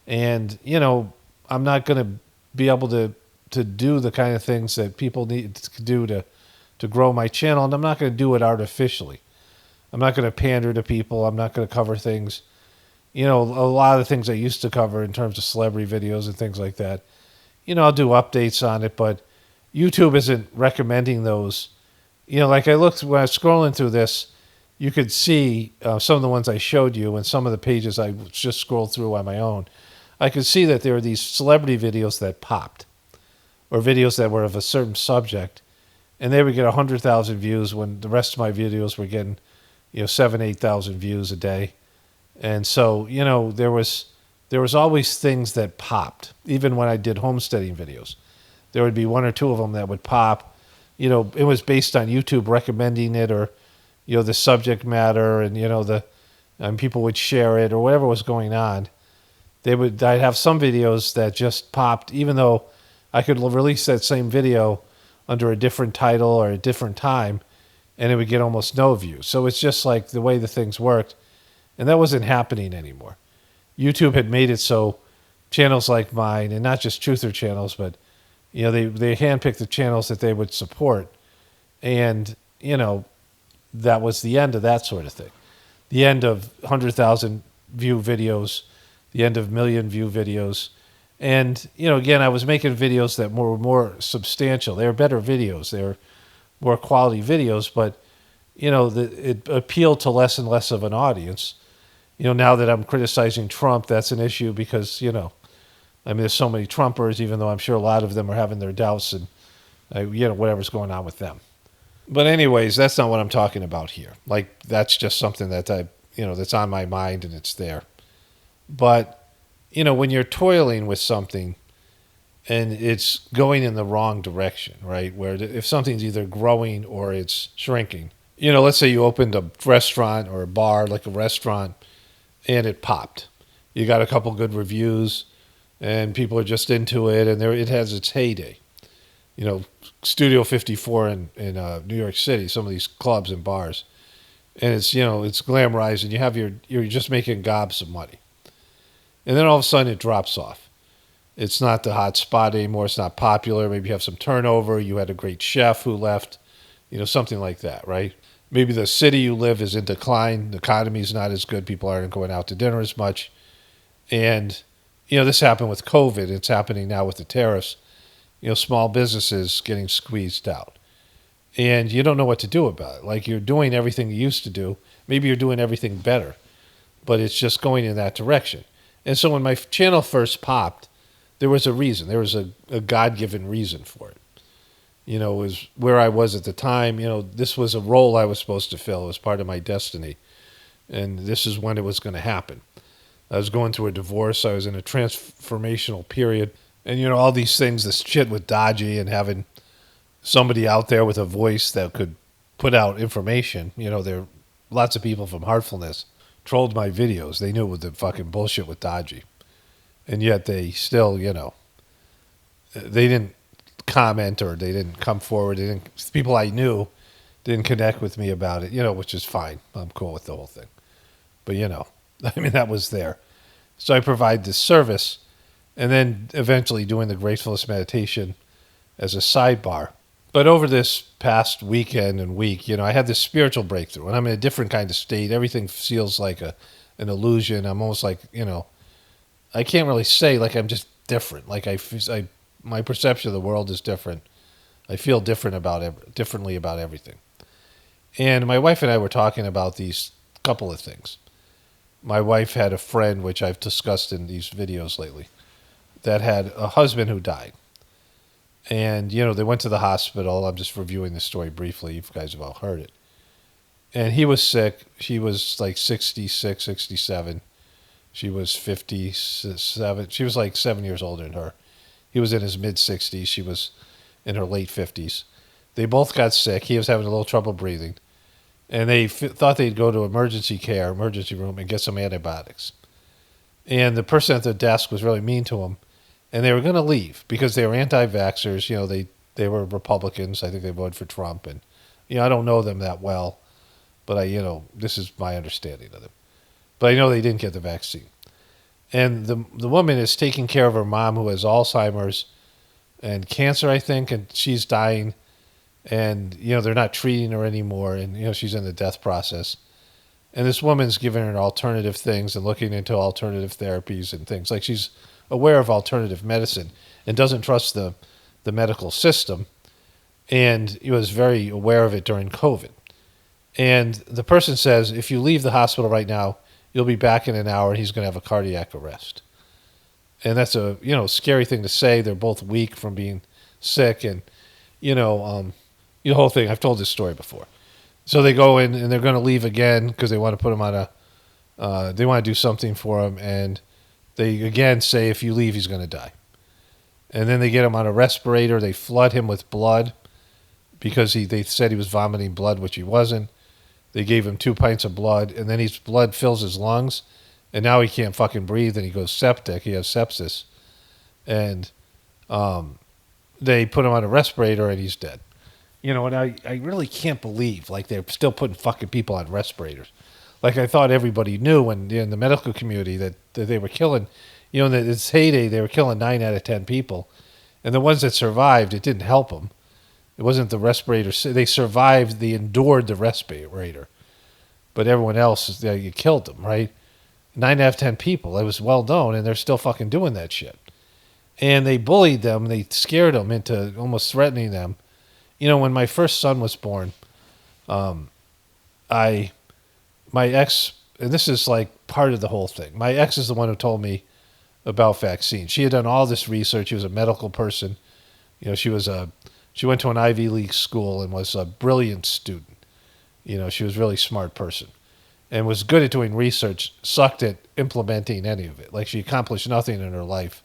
and I'm not going to be able to do the kind of things that people need to do to grow my channel, and I'm not going to do it artificially. I'm not going to pander to people. I'm not going to cover things, a lot of the things I used to cover in terms of celebrity videos and things like that. I'll do updates on it, but YouTube isn't recommending those. Like I looked when I was scrolling through this, you could see some of the ones I showed you and some of the pages I just scrolled through on my own. I could see that there were these celebrity videos that popped, or videos that were of a certain subject, and they would get 100,000 views when the rest of my videos were getting 7,000, 8,000 views a day. And so there was always things that popped. Even when I did homesteading videos, there would be one or two of them that would pop. It was based on YouTube recommending it, or the subject matter, and people would share it, or whatever was going on. I'd have some videos that just popped, even though I could release that same video under a different title or a different time, and it would get almost no views. So it's just like the way the things worked, and that wasn't happening anymore. YouTube had made it so channels like mine, and not just truther channels, but they handpicked the channels that they would support, and that was the end of that sort of thing. The end of 100,000 view videos, the end of million view videos. And, again, I was making videos that were more substantial. They were better videos. They were more quality videos, but, it appealed to less and less of an audience. Now that I'm criticizing Trump, that's an issue because, there's so many Trumpers, even though I'm sure a lot of them are having their doubts and, whatever's going on with them. But anyways, that's not what I'm talking about here. Like, that's just something that that's on my mind and it's there. But, when you're toiling with something and it's going in the wrong direction, right? Where if something's either growing or it's shrinking, let's say you opened a restaurant or a bar, like a restaurant, and it popped. You got a couple good reviews and people are just into it, and it has its heyday. Studio 54 in New York City, some of these clubs and bars, and it's it's glamorized, and you're just making gobs of money, and then all of a sudden it drops off. It's not the hot spot anymore. It's not popular. Maybe you have some turnover. You had a great chef who left, something like that, right? Maybe the city you live is in decline. The economy's not as good. People aren't going out to dinner as much, and this happened with COVID. It's happening now with the tariffs. Small businesses getting squeezed out. And you don't know what to do about it. Like, you're doing everything you used to do. Maybe you're doing everything better, but it's just going in that direction. And so when my channel first popped, there was a reason. There was a God-given reason for it. It was where I was at the time. This was a role I was supposed to fill. It was part of my destiny. And this is when it was going to happen. I was going through a divorce. I was in a transformational period. And, all these things, this shit with Dodgy and having somebody out there with a voice that could put out information. There are lots of people from Heartfulness trolled my videos. They knew it was the fucking bullshit with Dodgy. And yet they still, they didn't comment, or they didn't come forward. People I knew didn't connect with me about it, which is fine. I'm cool with the whole thing. But, that was there. So I provide this service. And then eventually doing the Gratefulness meditation as a sidebar. But over this past weekend and week, I had this spiritual breakthrough, and I'm in a different kind of state. Everything feels like an illusion. I'm almost like, I can't really say, like, I'm just different. Like, my perception of the world is different. I feel differently about everything. And my wife and I were talking about these couple of things. My wife had a friend, which I've discussed in these videos lately, that had a husband who died. And, they went to the hospital. I'm just reviewing the story briefly. You guys have all heard it. And he was sick. She was like 66, 67. She was 57. She was like 7 years older than her. He was in his mid-60s. She was in her late 50s. They both got sick. He was having a little trouble breathing. And they thought they'd go to emergency room, and get some antibiotics. And the person at the desk was really mean to him. And they were going to leave because they were anti-vaxxers. They were Republicans. I think they voted for Trump. And, I don't know them that well. But this is my understanding of them. But I know they didn't get the vaccine. And the woman is taking care of her mom who has Alzheimer's and cancer, I think, and she's dying. And, they're not treating her anymore. And, she's in the death process. And this woman's giving her alternative things and looking into alternative therapies and things. Like, she's aware of alternative medicine and doesn't trust the medical system. And he was very aware of it during COVID. And the person says, if you leave the hospital right now, you'll be back in an hour and he's going to have a cardiac arrest. And that's a, scary thing to say. They're both weak from being sick. And, the whole thing. I've told this story before. So they go in and they're going to leave again because they want to put him on they want to do something for him. And they again say, if you leave, he's going to die. And then they get him on a respirator. They flood him with blood because they said he was vomiting blood, which he wasn't. They gave him 2 pints of blood, and then his blood fills his lungs, and now he can't fucking breathe, and he goes septic. He has sepsis. And they put him on a respirator, and he's dead. And I really can't believe, like, they're still putting fucking people on respirators. Like, I thought everybody knew in the medical community that they were killing, in its heyday, they were killing 9 out of 10 people. And the ones that survived, it didn't help them. It wasn't the respirator. They survived. They endured the respirator. But everyone else, you killed them, right? 9 out of 10 people. It was well known, and they're still fucking doing that shit. And they bullied them. They scared them into almost threatening them. When my first son was born, my ex, and this is like part of the whole thing. My ex is the one who told me about vaccines. She had done all this research. She was a medical person. She went to an Ivy League school and was a brilliant student. She was a really smart person and was good at doing research, sucked at implementing any of it. Like, she accomplished nothing in her life.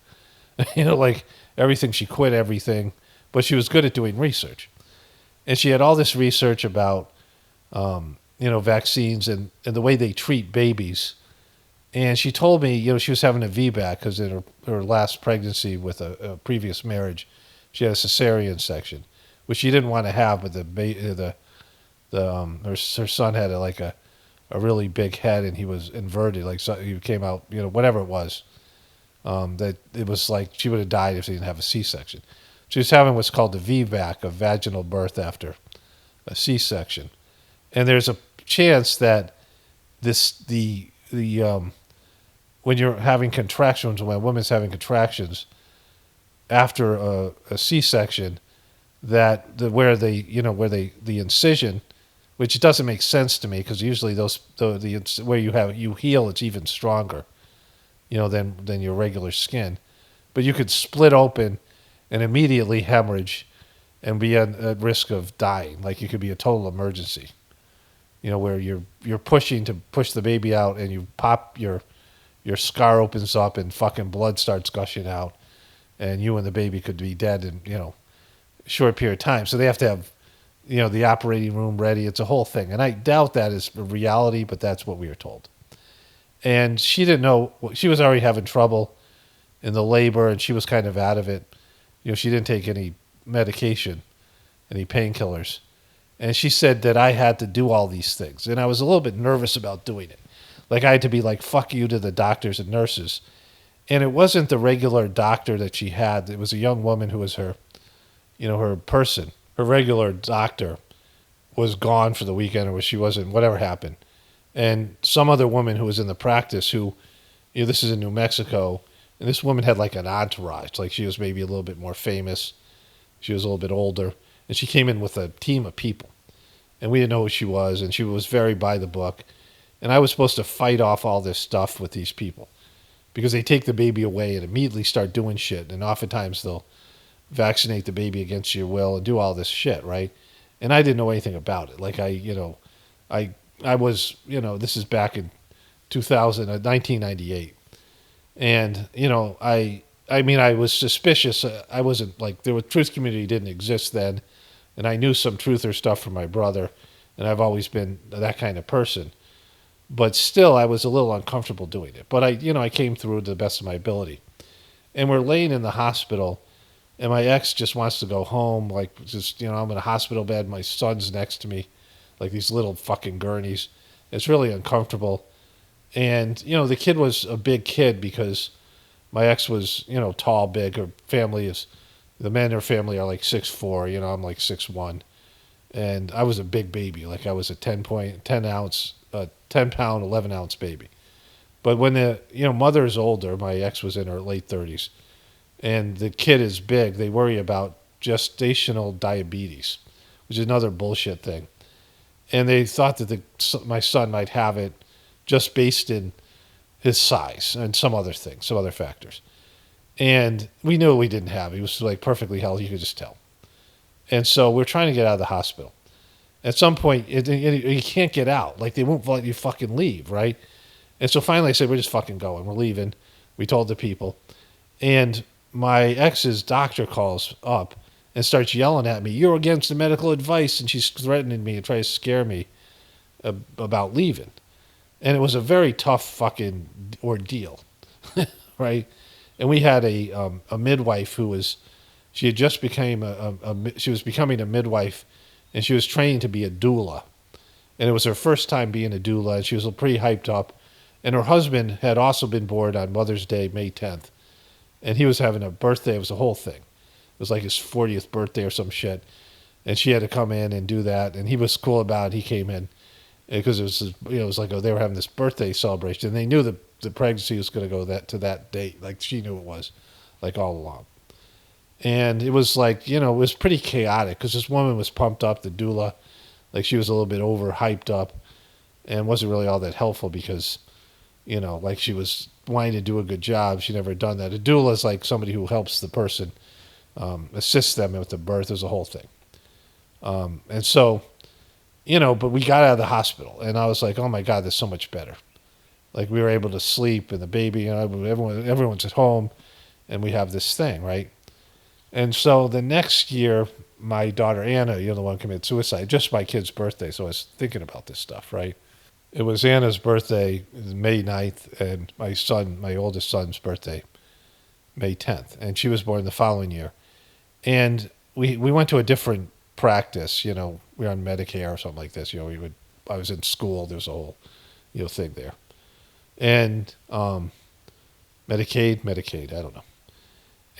Like everything, she quit everything, but she was good at doing research. And she had all this research about, vaccines and the way they treat babies. And she told me, she was having a VBAC because in her last pregnancy with a previous marriage, she had a cesarean section, which she didn't want to have, but her son had a really big head and he was inverted, like, so he came out, whatever it was, that it was like she would have died if she didn't have a C-section. She was having what's called the VBAC, a vaginal birth after a C-section, and there's a chance that when you're having contractions, when a woman's having contractions after a C-section, that the incision, which doesn't make sense to me because usually where you heal, it's even stronger, than your regular skin, but you could split open and immediately hemorrhage and be at risk of dying. Like, it could be a total emergency, where you're pushing to push the baby out and you pop your scar opens up and fucking blood starts gushing out. And you and the baby could be dead in, a short period of time. So they have to have, the operating room ready. It's a whole thing. And I doubt that is a reality, but that's what we were told. And she didn't know. She was already having trouble in the labor, and she was kind of out of it. She didn't take any medication, any painkillers. And she said that I had to do all these things. And I was a little bit nervous about doing it. Like, I had to be like, fuck you to the doctors and nurses. And it wasn't the regular doctor that she had. It was a young woman who was her person. Her regular doctor was gone for the weekend, or she wasn't, whatever happened. And some other woman who was in the practice who, this is in New Mexico, and this woman had like an entourage. Like, she was maybe a little bit more famous. She was a little bit older. And she came in with a team of people. And we didn't know who she was, and she was very by the book. And I was supposed to fight off all this stuff with these people, because they take the baby away and immediately start doing shit. And oftentimes they'll vaccinate the baby against your will and do all this shit, right? And I didn't know anything about it. Like, I was, this is back in 1998. And, I mean, I was suspicious. I wasn't like, the truth community didn't exist then. And I knew some truther stuff from my brother. And I've always been that kind of person. But still, I was a little uncomfortable doing it. But I came through to the best of my ability. And we're laying in the hospital. And my ex just wants to go home. Like, just, I'm in a hospital bed. My son's next to me. Like these little fucking gurneys. It's really uncomfortable. And, the kid was a big kid because my ex was, tall, big. Her family is, the men in her family are like 6'4". I'm like 6'1". And I was a big baby. Like I was a 10 ounce, 10 pound, 11 ounce baby. But when the, mother is older, my ex was in her late 30s, and the kid is big, they worry about gestational diabetes, which is another bullshit thing. And they thought that my son might have it just based in his size and some other things, some other factors. And we knew we didn't have it. He was like perfectly healthy. You could just tell. And so we're trying to get out of the hospital. At some point, you can't get out. Like, they won't let you fucking leave, right? And so finally I said, we're just fucking going. We're leaving. We told the people. And my ex's doctor calls up and starts yelling at me, "You're against the medical advice." And she's threatening me and trying to scare me about leaving. And it was a very tough fucking ordeal, right? And we had a midwife who was, she had just became she was becoming a midwife, and she was trained to be a doula. And it was her first time being a doula, and she was pretty hyped up. And her husband had also been born on Mother's Day, May 10th. And he was having a birthday. It was a whole thing. It was like his 40th birthday or some shit. And she had to come in and do that. And he was cool about it. He came in because it was, it was like, they were having this birthday celebration. And they knew the pregnancy was going to go to that date. Like, she knew it was, like, all along. And it was like, it was pretty chaotic because this woman was pumped up, the doula. Like, she was a little bit hyped up and wasn't really all that helpful because, like, she was wanting to do a good job. She never done that. A doula is like somebody who helps the person, assists them with the birth. There's a whole thing. And so, but we got out of the hospital, and I was like, oh my God, this is so much better. Like, we were able to sleep, and the baby, everyone's at home, and we have this thing, right? And so the next year, my daughter Anna, the one committed suicide, just my kid's birthday. So I was thinking about this stuff, right? It was Anna's birthday, May 9th, and my oldest son's birthday, May 10th. And she was born the following year. And we went to a different practice, we were on Medicare or something like this. I was in school, there was a whole, thing there. And Medicaid, I don't know.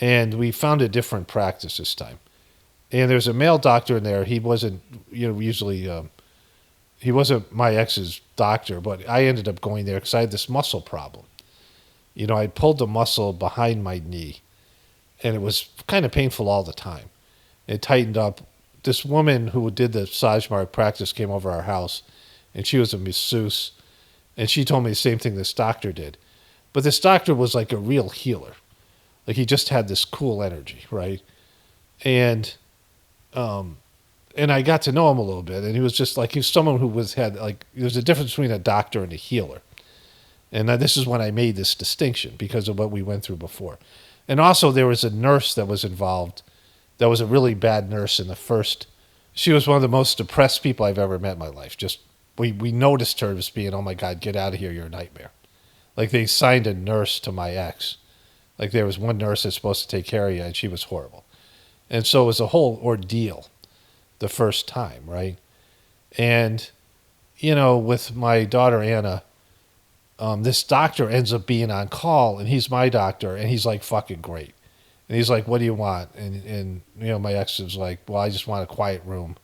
And we found a different practice this time. And there's a male doctor in there. He wasn't, usually, he wasn't my ex's doctor, but I ended up going there because I had this muscle problem. I pulled the muscle behind my knee, and it was kind of painful all the time. It tightened up. This woman who did the Sajark practice came over our house, and she was a masseuse, and she told me the same thing this doctor did. But this doctor was like a real healer. Like, he just had this cool energy, right? And I got to know him a little bit, and he was just like, he was someone who there's a difference between a doctor and a healer. And this is when I made this distinction because of what we went through before. And also there was a nurse that was involved that was a really bad nurse in the first. She was one of the most depressed people I've ever met in my life. Just, we noticed her as being, oh my God, get out of here, you're a nightmare. Like, they signed a nurse to my ex. Like, there was one nurse that's supposed to take care of you, and she was horrible. And so it was a whole ordeal the first time, right? And, with my daughter Anna, this doctor ends up being on call, and he's my doctor, and he's like fucking great. And he's like, what do you want? And my ex was like, well, I just want a quiet room.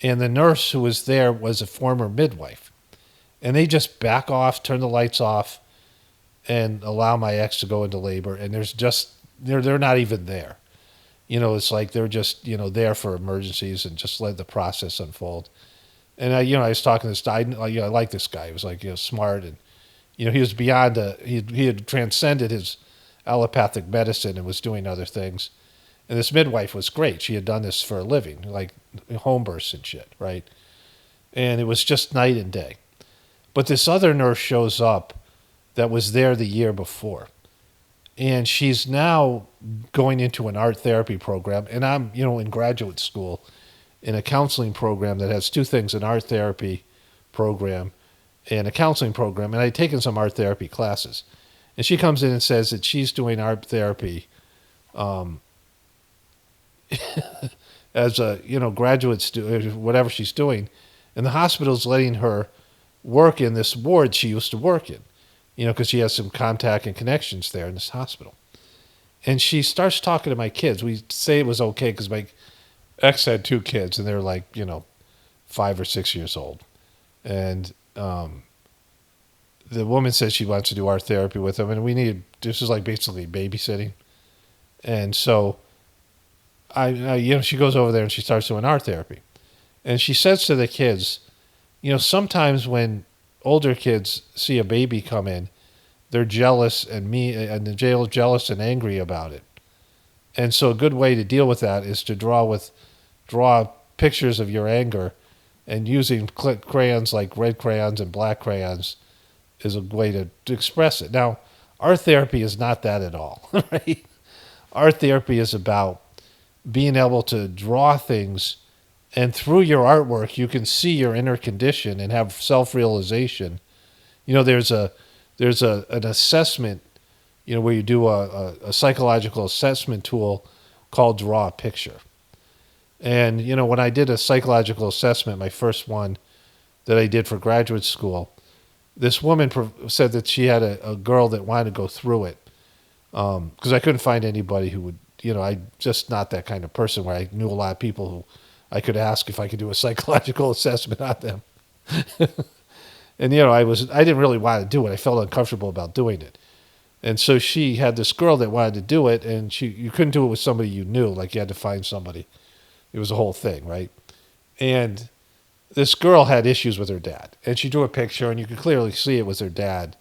And the nurse who was there was a former midwife. And they just back off, turn the lights off, and allow my ex to go into labor. And they're not even there. It's like they're just, there for emergencies and just let the process unfold. And I was talking to this guy, I like this guy. He was like, smart, and, he was beyond, he had transcended his allopathic medicine and was doing other things. And this midwife was great. She had done this for a living, like home births and shit, right? And it was just night and day. But this other nurse shows up that was there the year before. And she's now going into an art therapy program. And I'm, in graduate school in a counseling program that has two things, an art therapy program and a counseling program. And I'd taken some art therapy classes. And she comes in and says that she's doing art therapy as a, graduate student, whatever she's doing. And the hospital's letting her work in this ward she used to work in, because she has some contact and connections there in this hospital. And she starts talking to my kids. We say it was okay because my ex had two kids, and they're like, 5 or 6 years old. And the woman says she wants to do art therapy with them, and this is like basically babysitting. And so she goes over there and she starts doing art therapy. And she says to the kids, sometimes when older kids see a baby come in, they're jealous and jealous and angry about it. And so a good way to deal with that is to draw pictures of your anger, and using crayons like red crayons and black crayons is a way to express it. Now, art therapy is not that at all, right? Art therapy is about being able to draw things, and through your artwork, you can see your inner condition and have self-realization. There's an assessment, where you do a psychological assessment tool called Draw a Picture. And, when I did a psychological assessment, my first one that I did for graduate school, this woman said that she had a girl that wanted to go through it. Because I couldn't find anybody who would, I'm just not that kind of person where I knew a lot of people who I could ask if I could do a psychological assessment on them. And, I didn't really want to do it. I felt uncomfortable about doing it. And so she had this girl that wanted to do it, and you couldn't do it with somebody you knew. Like, you had to find somebody. It was a whole thing, right? And this girl had issues with her dad. And she drew a picture, and you could clearly see it was her dad.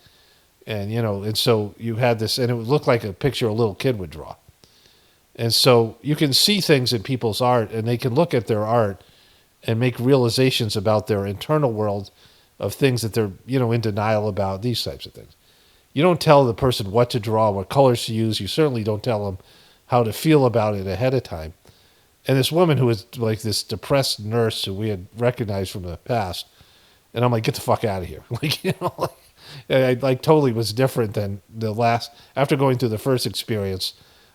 And, and so you had this, and it would look like a picture a little kid would draw. And so you can see things in people's art, and they can look at their art and make realizations about their internal world of things that they're, in denial about, these types of things. You don't tell the person what to draw, what colors to use. You certainly don't tell them how to feel about it ahead of time. And this woman who was like this depressed nurse who we had recognized from the past, and I'm like, get the fuck out of here. I totally was different than the last. After going through the first experience,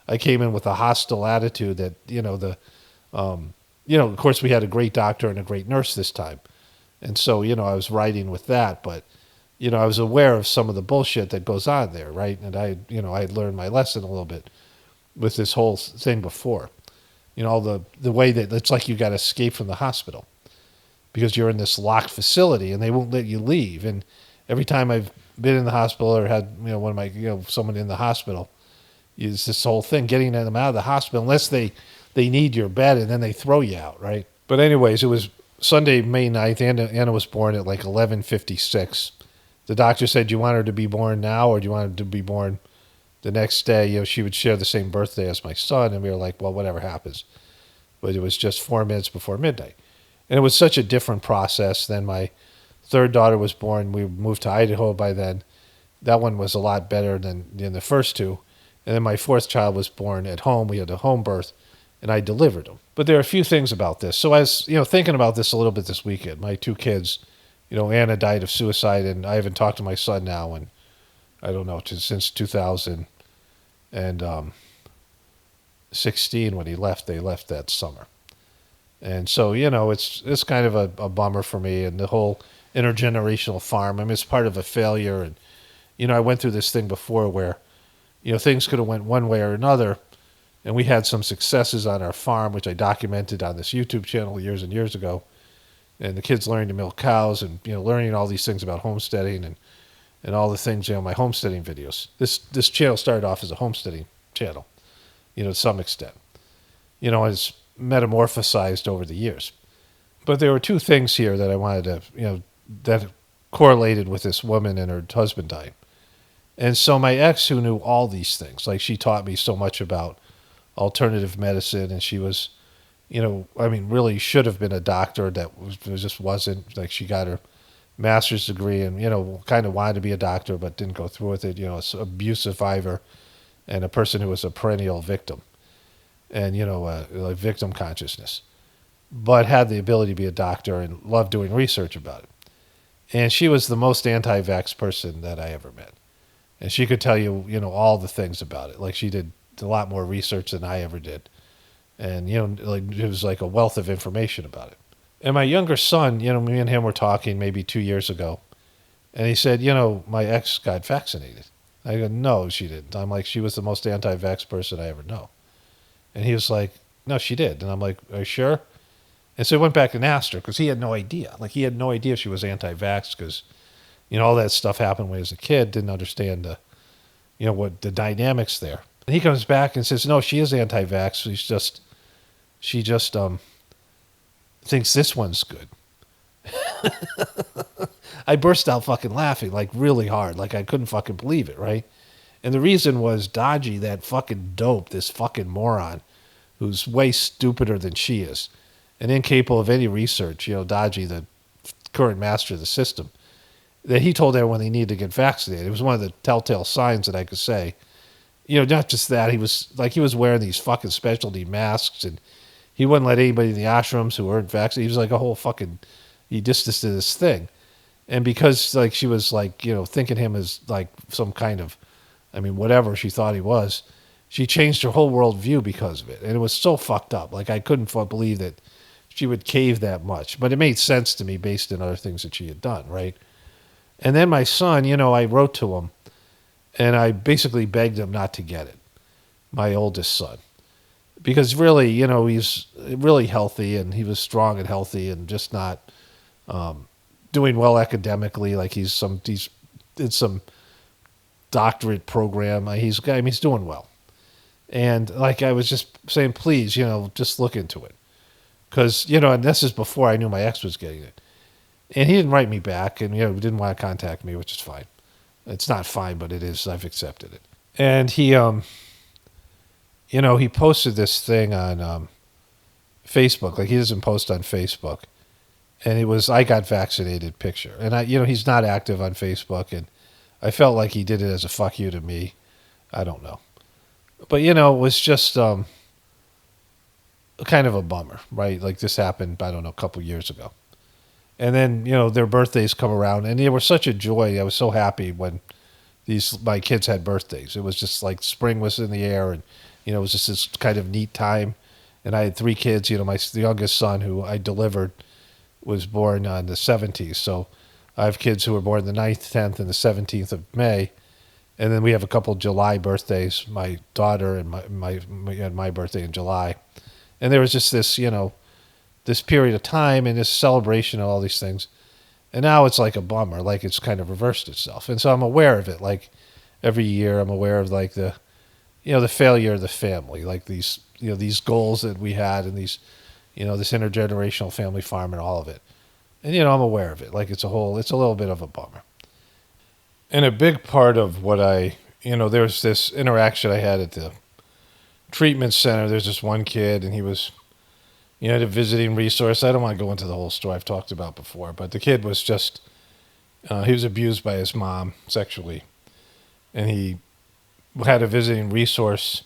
I came in with a hostile attitude that, of course we had a great doctor and a great nurse this time. And so, I was riding with that, but, I was aware of some of the bullshit that goes on there, right? And I had learned my lesson a little bit with this whole thing before. The way that it's like you got to escape from the hospital because you're in this locked facility and they won't let you leave. And every time I've been in the hospital or had, one of my, someone in the hospital, is this whole thing, getting them out of the hospital, unless they need your bed, and then they throw you out, right? But anyways, it was Sunday, May 9th. Anna was born at like 11:56. The doctor said, do you want her to be born now or do you want her to be born the next day? She would share the same birthday as my son. And we were like, well, whatever happens. But it was just 4 minutes before midnight. And it was such a different process. Then my third daughter was born. We moved to Idaho by then. That one was a lot better than the first two. And then my fourth child was born at home. We had a home birth, and I delivered him. But there are a few things about this. So I was, thinking about this a little bit this weekend. My two kids, Anna died of suicide, and I haven't talked to my son now, and I don't know, since 2016 when he left. They left that summer. And so, it's kind of a bummer for me, and the whole intergenerational farm. I mean, it's part of a failure, and, I went through this thing before where, things could have went one way or another, and we had some successes on our farm, which I documented on this YouTube channel years and years ago, and the kids learning to milk cows and, learning all these things about homesteading and all the things, my homesteading videos. This channel started off as a homesteading channel, to some extent. It's metamorphosized over the years. But there were two things here that I wanted to, that correlated with this woman and her husband dying. And so my ex, who knew all these things, like she taught me so much about alternative medicine, and she was, really should have been a doctor that just wasn't. Like, she got her master's degree and, kind of wanted to be a doctor but didn't go through with it. An abuse survivor and a person who was a perennial victim and, like victim consciousness, but had the ability to be a doctor and loved doing research about it. And she was the most anti-vax person that I ever met. And she could tell you, all the things about it. Like she did a lot more research than I ever did. And, like it was like a wealth of information about it. And my younger son, me and him were talking maybe 2 years ago. And he said, my ex got vaccinated. I go, no, she didn't. I'm like, she was the most anti-vax person I ever know. And he was like, no, she did. And I'm like, are you sure? And so I went back and asked her because he had no idea. Like he had no idea she was anti-vax because, all that stuff happened when he was a kid, didn't understand the, what the dynamics there. And he comes back and says, no, she is anti-vax. She just thinks this one's good. I burst out fucking laughing, like really hard. Like I couldn't fucking believe it, right? And the reason was Dodgy, that fucking dope, this fucking moron, who's way stupider than she is and incapable of any research, Dodgy, the current master of the system, that he told everyone they needed to get vaccinated. It was one of the telltale signs that I could say. Not just that, he was wearing these fucking specialty masks and he wouldn't let anybody in the ashrams who weren't vaccinated. He was like a whole fucking, he just did this thing. And because like she was like, thinking him as like some kind of, whatever she thought he was, she changed her whole worldview because of it. And it was so fucked up. Like I couldn't believe that she would cave that much. But it made sense to me based on other things that she had done, right? And then my son, I wrote to him and I basically begged him not to get it, my oldest son. Because really, he's really healthy and he was strong and healthy and just not doing well academically. Like he's did some doctorate program. He's doing well. And like I was just saying, please, just look into it. Because, and this is before I knew my ex was getting it. And he didn't write me back and, didn't want to contact me, which is fine. It's not fine, but it is. I've accepted it. And he, he posted this thing on Facebook. Like he doesn't post on Facebook. And it was, I got vaccinated picture. And he's not active on Facebook. And I felt like he did it as a fuck you to me. I don't know. But, it was just kind of a bummer, right? Like this happened, I don't know, a couple years ago. And then, their birthdays come around and they were such a joy. I was so happy when my kids had birthdays. It was just like spring was in the air and, it was just this kind of neat time. And I had 3 kids, the youngest son who I delivered was born on the 17th. So I have kids who were born the 9th, 10th, and the 17th of May. And then we have a couple July birthdays, my daughter and my birthday in July. And there was just this, this period of time and this celebration of all these things. And now it's like a bummer, like it's kind of reversed itself. And so I'm aware of it. Like every year I'm aware of like the failure of the family, like these, these goals that we had and these, this intergenerational family farm and all of it. And, I'm aware of it. Like it's a little bit of a bummer. And a big part of what there's this interaction I had at the treatment center. There's this one kid and he was, at a visiting resource. I don't want to go into the whole story I've talked about before, but the kid was just, he was abused by his mom sexually. And he had a visiting resource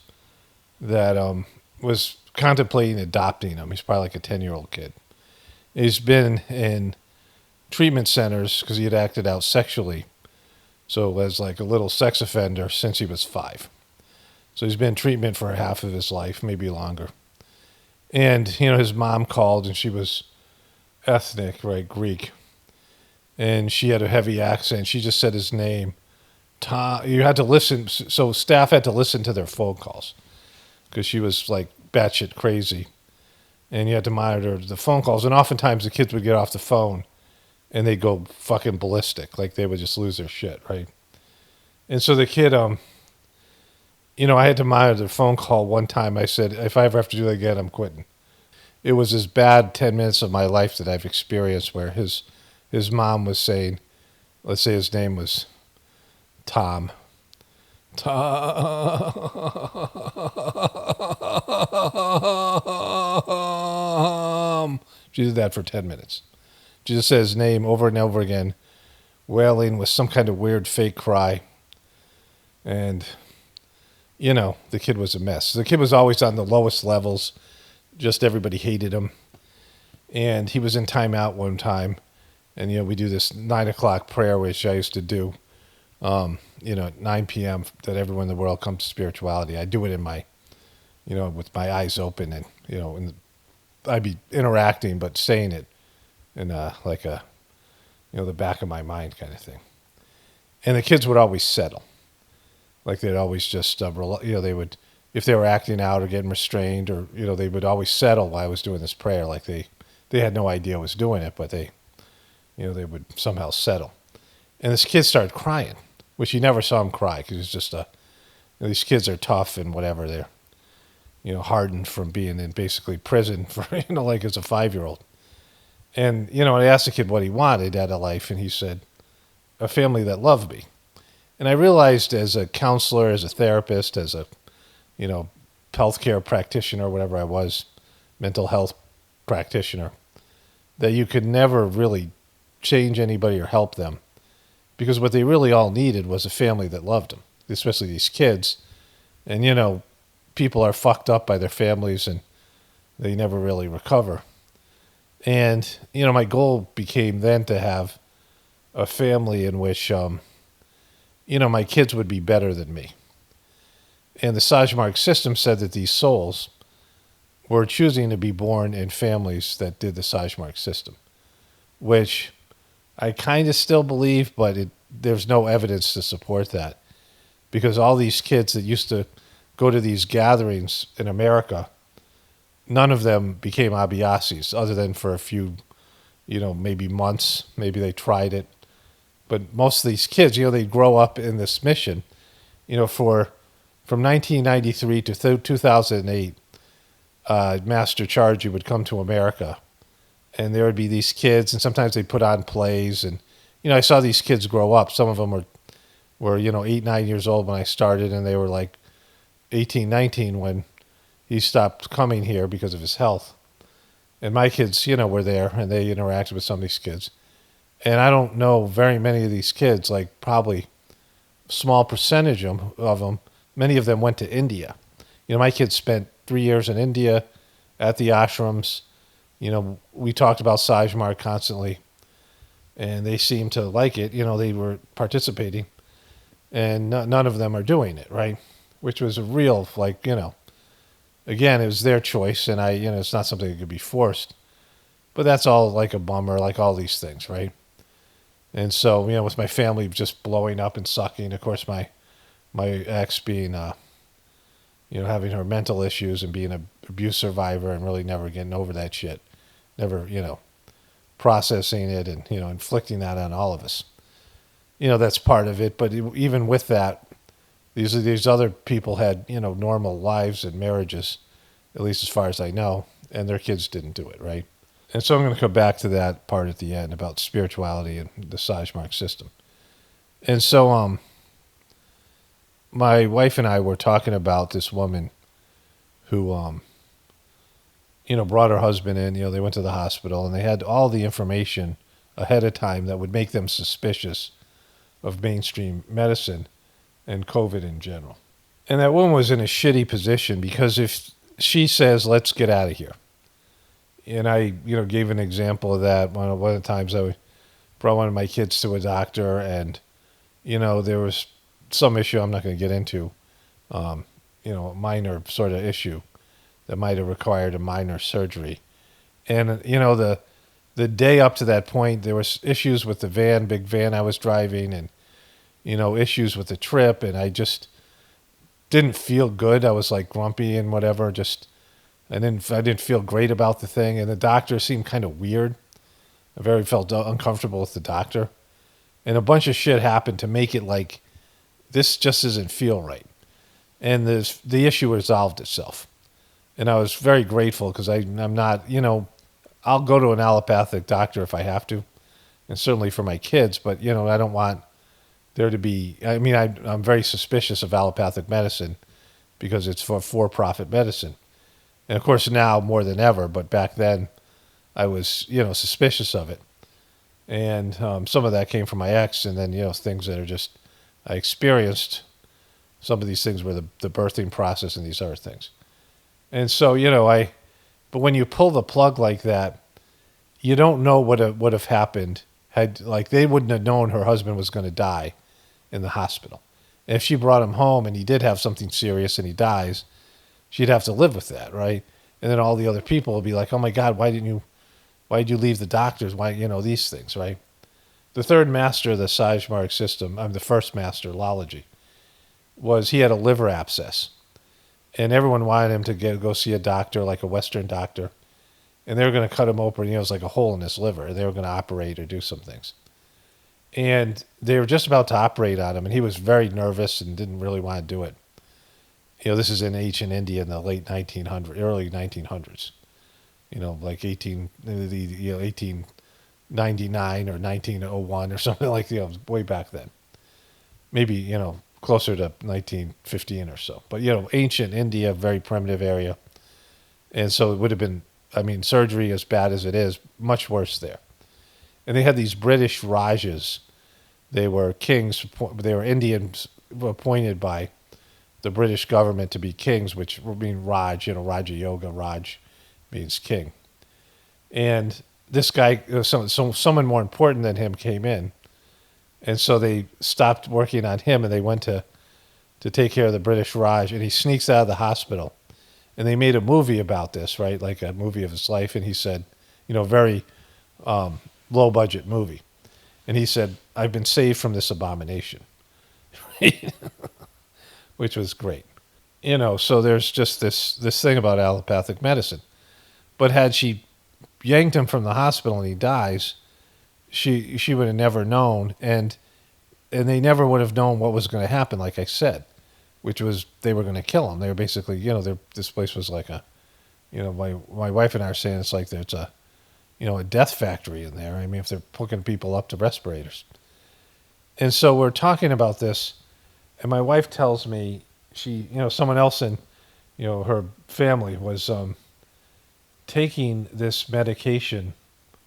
that was contemplating adopting him. He's probably like a 10-year-old kid. He's been in treatment centers because he had acted out sexually. So as like a little sex offender since he was 5. So he's been in treatment for half of his life, maybe longer. And, his mom called and she was ethnic, right, Greek. And she had a heavy accent. She just said his name. Tom, you had to listen. So staff had to listen to their phone calls because she was like batshit crazy. And you had to monitor the phone calls. And oftentimes the kids would get off the phone and they'd go fucking ballistic. Like they would just lose their shit, right? And so the kid, I had to monitor the phone call one time. I said, if I ever have to do that again, I'm quitting. It was as bad 10 minutes of my life that I've experienced where his mom was saying, let's say his name was Tom. Tom. She did that for 10 minutes. She just said his name over and over again wailing with some kind of weird fake cry. And, the kid was a mess. The kid was always on the lowest levels. Just everybody hated him. And he was in timeout one time. And, we do this 9 o'clock prayer, which I used to do, at 9 p.m. that everyone in the world comes to spirituality. I do it in my, with my eyes open and, and I'd be interacting, but saying it in like a, the back of my mind kind of thing. And the kids would always settle. Like they'd always just, they would, if they were acting out or getting restrained or, they would always settle while I was doing this prayer. Like they had no idea I was doing it, but they would somehow settle. And this kid started crying, which you never saw him cry because he's just these kids are tough and whatever. They're, hardened from being in basically prison for, like as a 5-year-old. And, I asked the kid what he wanted out of life, and he said, a family that loved me. And I realized as a counselor, as a therapist, as a, healthcare practitioner, whatever I was, mental health practitioner, that you could never really change anybody or help them because what they really all needed was a family that loved them, especially these kids. And, people are fucked up by their families and they never really recover. And, my goal became then to have a family in which, my kids would be better than me. And the Sajark system said that these souls were choosing to be born in families that did the Sajark system, which I kind of still believe, but there's no evidence to support that. Because all these kids that used to go to these gatherings in America, none of them became Abhyasis, other than for a few, maybe months. Maybe they tried it. But most of these kids, they grow up in this mission, from 1993 to 2008, Master Chargy would come to America. And there would be these kids, and sometimes they put on plays. And, I saw these kids grow up. Some of them were 8, 9 years old when I started, and they were like 18, 19 when he stopped coming here because of his health. And my kids, were there, and they interacted with some of these kids. And I don't know very many of these kids, like probably a small percentage of them. Many of them went to India. My kids spent 3 years in India at the ashrams. We talked about Sajark constantly, and they seemed to like it. They were participating, and none of them are doing it, right? Which was a real, again, it was their choice, and it's not something that could be forced. But that's all like a bummer, like all these things, right? And so, with my family just blowing up and sucking, of course, my ex being, having her mental issues and being an abuse survivor and really never getting over that shit. Never, processing it and, inflicting that on all of us. That's part of it. But even with that, these other people had, normal lives and marriages, at least as far as I know, and their kids didn't do it, right? And so I'm going to come back to that part at the end about spirituality and the Sajark system. And so my wife and I were talking about this woman who, brought her husband in. They went to the hospital, and they had all the information ahead of time that would make them suspicious of mainstream medicine and COVID in general. And that woman was in a shitty position because if she says, let's get out of here. And I, gave an example of that. One of the times I brought one of my kids to a doctor, and, there was some issue I'm not going to get into, a minor sort of issue that might have required a minor surgery. And, the day up to that point, there was issues with the big van I was driving, and, issues with the trip, and I just didn't feel good. I was like grumpy and whatever, I didn't feel great about the thing, and the doctor seemed kind of weird. I felt uncomfortable with the doctor. And a bunch of shit happened to make it like, this just doesn't feel right. And the issue resolved itself. And I was very grateful because I'm not, I'll go to an allopathic doctor if I have to, and certainly for my kids, but, I don't want there to be, I'm very suspicious of allopathic medicine because it's for-profit medicine. And of course now more than ever, but back then I was, suspicious of it. And some of that came from my ex, and then, things that are just, I experienced some of these things were the birthing process and these other things. And so, but when you pull the plug like that, you don't know what would have happened had, like, they wouldn't have known her husband was going to die in the hospital. And if she brought him home and he did have something serious and he dies, she'd have to live with that, right? And then all the other people will be like, oh my God, why did you leave the doctors? Why, these things, right? The third master of the Sajark system, I'm the first master, Lology, he had a liver abscess. And everyone wanted him to go see a doctor, like a Western doctor. And they were going to cut him open. It was like a hole in his liver. They were going to operate or do some things. And they were just about to operate on him. And he was very nervous and didn't really want to do it. This is in ancient India in the late 1900s, early 1900s. Like 1899 or 1901 or something like way back then. Maybe, closer to 1915 or so. But, ancient India, very primitive area. And so it would have been, surgery as bad as it is, much worse there. And they had these British Rajas. They were kings, they were Indians appointed by the British government to be kings, which would mean Raj, Raja Yoga, Raj means king. And this guy, someone more important than him came in. And so they stopped working on him and they went to take care of the British Raj. And he sneaks out of the hospital. And they made a movie about this, right? Like a movie of his life. And he said, very low budget movie. And he said, I've been saved from this abomination. Which was great. So there's just this thing about allopathic medicine. But had she yanked him from the hospital and he dies, she would have never known, and they never would have known what was going to happen, like I said, which was they were going to kill him. They were basically, this place was like a, my wife and I are saying it's like there's a death factory in there. If they're hooking people up to respirators. And so we're talking about this, and my wife tells me someone else in, her family was taking this medication,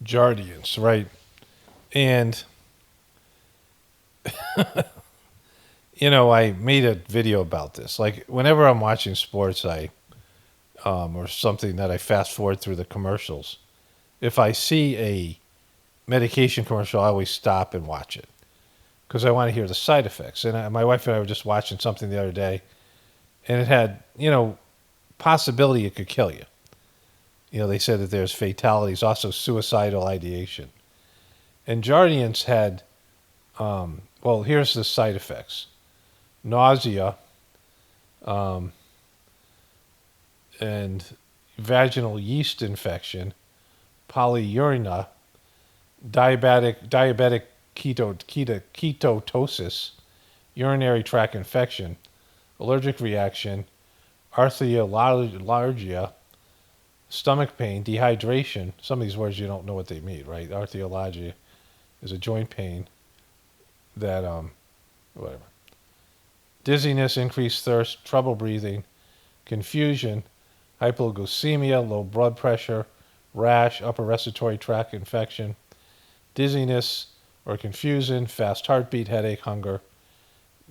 Jardiance, right? And, I made a video about this. Like, whenever I'm watching sports, or something that I fast forward through the commercials, if I see a medication commercial, I always stop and watch it because I want to hear the side effects. And my wife and I were just watching something the other day, and it had, possibility it could kill you. They said that there's fatalities, also suicidal ideation. And Jardiance had, here's the side effects. Nausea, and vaginal yeast infection, polyuria, diabetic ketotosis, urinary tract infection, allergic reaction, arthralgia, stomach pain, dehydration. Some of these words you don't know what they mean, right? Arthralgia is a joint pain that, whatever. Dizziness, increased thirst, trouble breathing, confusion, hypoglycemia, low blood pressure, rash, upper respiratory tract infection, dizziness or confusion, fast heartbeat, headache, hunger,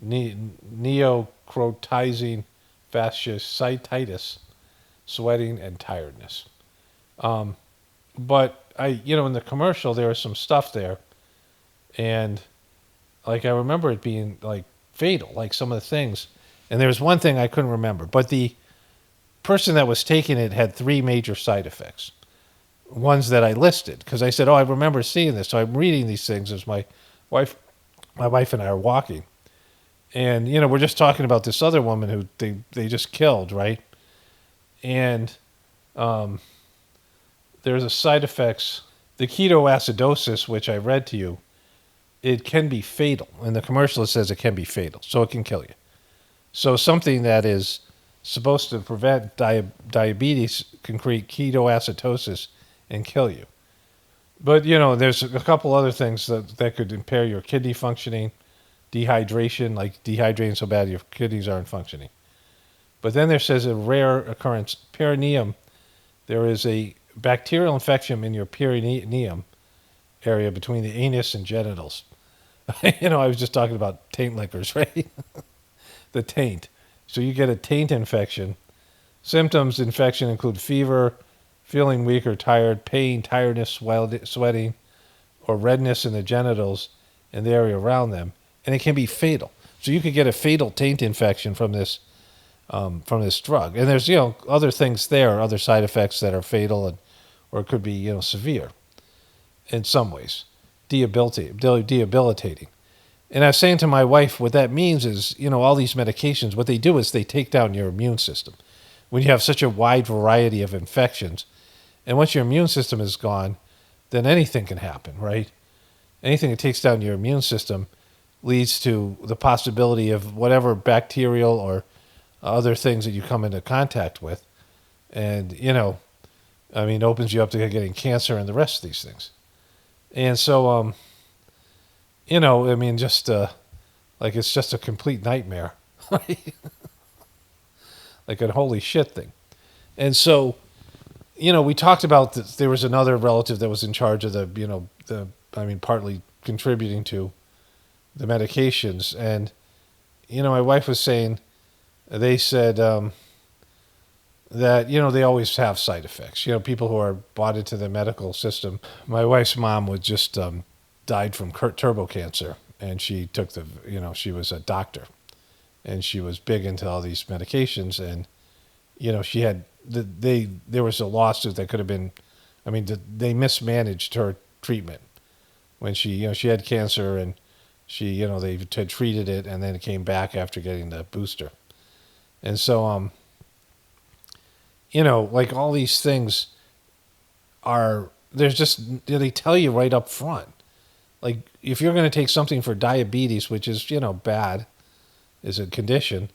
neocrotizing fasciitis, sweating, and tiredness. But in the commercial, there was some stuff there, and like I remember it being like fatal, like some of the things. And there was one thing I couldn't remember, but the person that was taking it had 3 major side effects. Ones that I listed because I said, "Oh, I remember seeing this." So I'm reading these things as my wife and I are walking, and we're just talking about this other woman who they just killed, right? And there's a side effects, the ketoacidosis, which I read to you. It can be fatal. In the commercial, it says it can be fatal, so it can kill you. So something that is supposed to prevent diabetes can create ketoacidosis and kill you. But, there's a couple other things that could impair your kidney functioning, dehydration, like dehydrating so bad your kidneys aren't functioning. But then there says a rare occurrence, perineum. There is a bacterial infection in your perineum, area between the anus and genitals. I was just talking about taint lickers, right? The taint. So you get a taint infection. Symptoms infection include fever, feeling weak or tired, pain, tiredness, sweating, or redness in the genitals and the area around them, and it can be fatal. So you could get a fatal taint infection from this drug. And there's other things there, other side effects that are fatal, or it could be severe in some ways, debilitating. And I was saying to my wife, what that means is, all these medications, what they do is they take down your immune system. When you have such a wide variety of infections, and once your immune system is gone, then anything can happen, right? Anything that takes down your immune system leads to the possibility of whatever bacterial or other things that you come into contact with. And, opens you up to getting cancer and the rest of these things. And so, just it's just a complete nightmare. Like a holy shit thing. And so, we talked about that there was another relative that was in charge of partly contributing to the medications. And, my wife was saying, they said that, they always have side effects. People who are bought into the medical system. My wife's mom was just died from turbo cancer. And she took she was a doctor. And she was big into all these medications. And, she had, there was a lawsuit that could have been, they mismanaged her treatment. When she had cancer and they had treated it and then it came back after getting the booster. And so, like all these things they tell you right up front. Like if you're going to take something for diabetes, which is, bad, is a condition,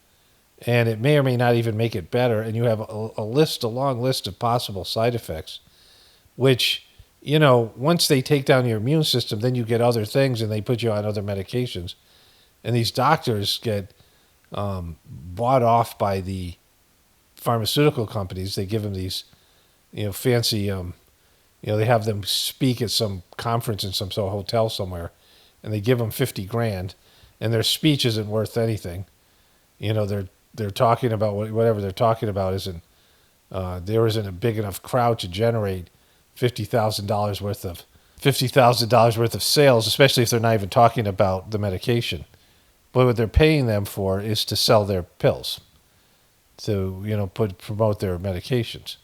and it may or may not even make it better, and you have a long list of possible side effects, which, once they take down your immune system, then you get other things and they put you on other medications. And these doctors get bought off by the pharmaceutical companies. They give them these, fancy, they have them speak at some conference in some sort of hotel somewhere, and they give them $50,000, and their speech isn't worth anything. They're talking about whatever they're talking about there isn't a big enough crowd to generate $50,000 worth of sales, especially if they're not even talking about the medication. But what they're paying them for is to sell their pills, to promote their medications.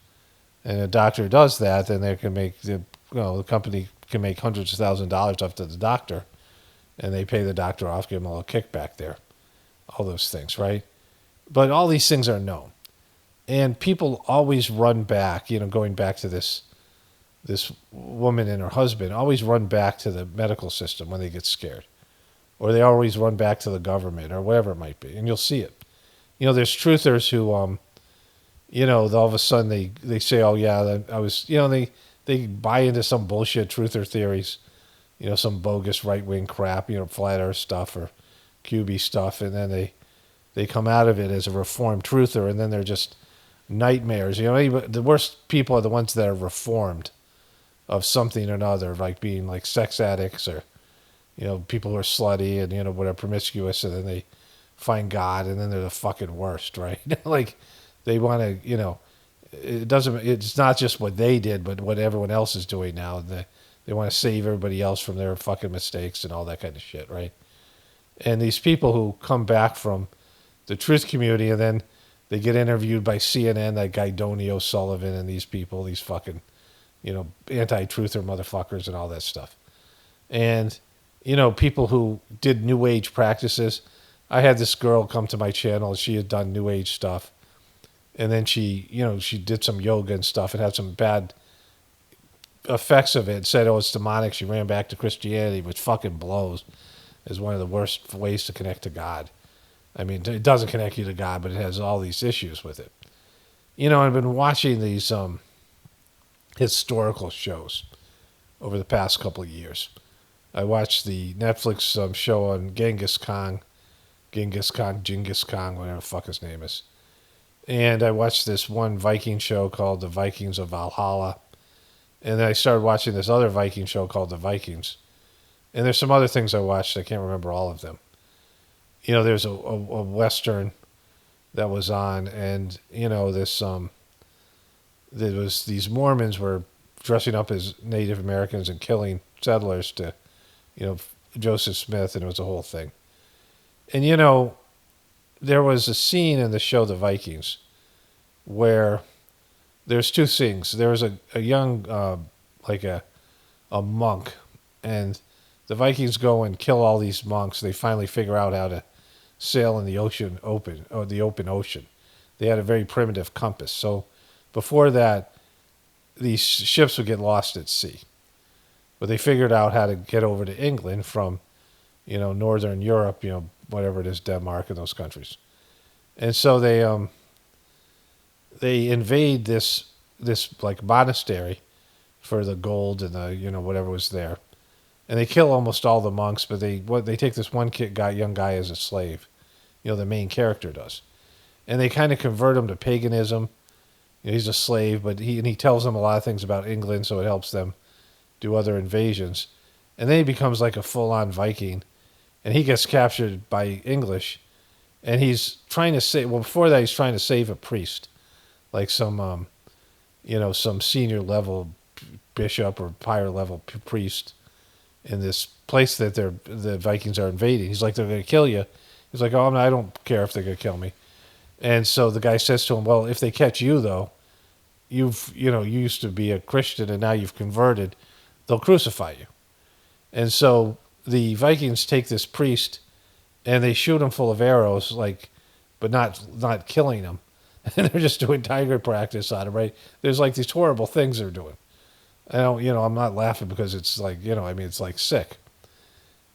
And a doctor does that, then they can make the company can make hundreds of thousands of dollars off to the doctor, and they pay the doctor off, give them a little kickback there, all those things, right? But all these things are known, and people always run back. Going back to this woman and her husband, always run back to the medical system when they get scared, or they always run back to the government or whatever it might be, and you'll see it. There's truthers who, all of a sudden they say, oh yeah, I was, they buy into some bullshit truther theories, some bogus right-wing crap, flat earth stuff or QB stuff, and then they come out of it as a reformed truther, and then they're just nightmares. The worst people are the ones that are reformed of something or another, like being like sex addicts or, people who are slutty and, what are promiscuous, and then they find God, and then they're the fucking worst, right? Like they want to, it's not just what they did, but what everyone else is doing now. They want to save everybody else from their fucking mistakes and all that kind of shit, right? And these people who come back from the truth community, and then they get interviewed by CNN, that guy Donny O'Sullivan, and these people, these fucking, anti-truther motherfuckers and all that stuff. And, people who did New Age practices. I had this girl come to my channel. She had done New Age stuff. And then she did some yoga and stuff and had some bad effects of it. Said, it's demonic. She ran back to Christianity, which fucking blows. Is one of the worst ways to connect to God. It doesn't connect you to God, but it has all these issues with it. I've been watching these historical shows over the past couple of years. I watched the Netflix show on Genghis Khan, whatever the fuck his name is. And I watched this one Viking show called The Vikings of Valhalla. And then I started watching this other Viking show called The Vikings. And there's some other things I watched. I can't remember all of them. There's a Western that was on, and, there was these Mormons were dressing up as Native Americans and killing settlers to, Joseph Smith, and it was a whole thing. And, there was a scene in the show The Vikings where there's two things. There was a young, like a monk, and the Vikings go and kill all these monks. They finally figure out how to sail in the open ocean. They had a very primitive compass. So before that, these ships would get lost at sea. But they figured out how to get over to England from, northern Europe, whatever it is, Denmark and those countries. And so they invade this like monastery for the gold and the whatever was there, and they kill almost all the monks. But they take this one young guy as a slave, the main character does, and they kind of convert him to paganism. He's a slave, but he tells them a lot of things about England, so it helps them do other invasions. And then he becomes like a full-on Viking, and he gets captured by English, and he's trying to save. Well, before that, he's trying to save a priest, like some some senior level bishop or higher level priest in this place that the Vikings are invading. He's like, they're going to kill you. He's like, oh, I don't care if they're going to kill me. And so the guy says to him, well, if they catch you, though, you used to be a Christian and now you've converted, they'll crucify you. And so the Vikings take this priest and they shoot him full of arrows, but not killing him. And they're just doing tiger practice on him, right? There's like these horrible things they're doing. I'm not laughing because it's like, it's like sick.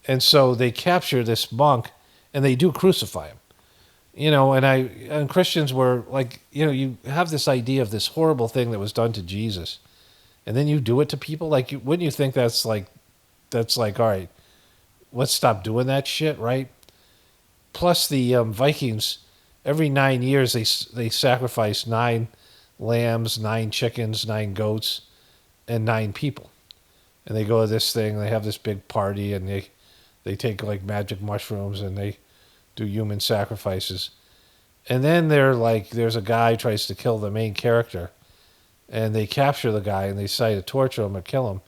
And so they capture this monk and they do crucify him. And Christians were like, you have this idea of this horrible thing that was done to Jesus, and then you do it to people. Like, wouldn't you think that's like, all right, let's stop doing that shit, right? Plus, the Vikings, every 9 years they sacrifice 9 lambs, 9 chickens, 9 goats, and 9 people, and they go to this thing. They have this big party, and they take like magic mushrooms, and they do human sacrifices. And then there's a guy tries to kill the main character, and they capture the guy and they decide to torture him or kill him.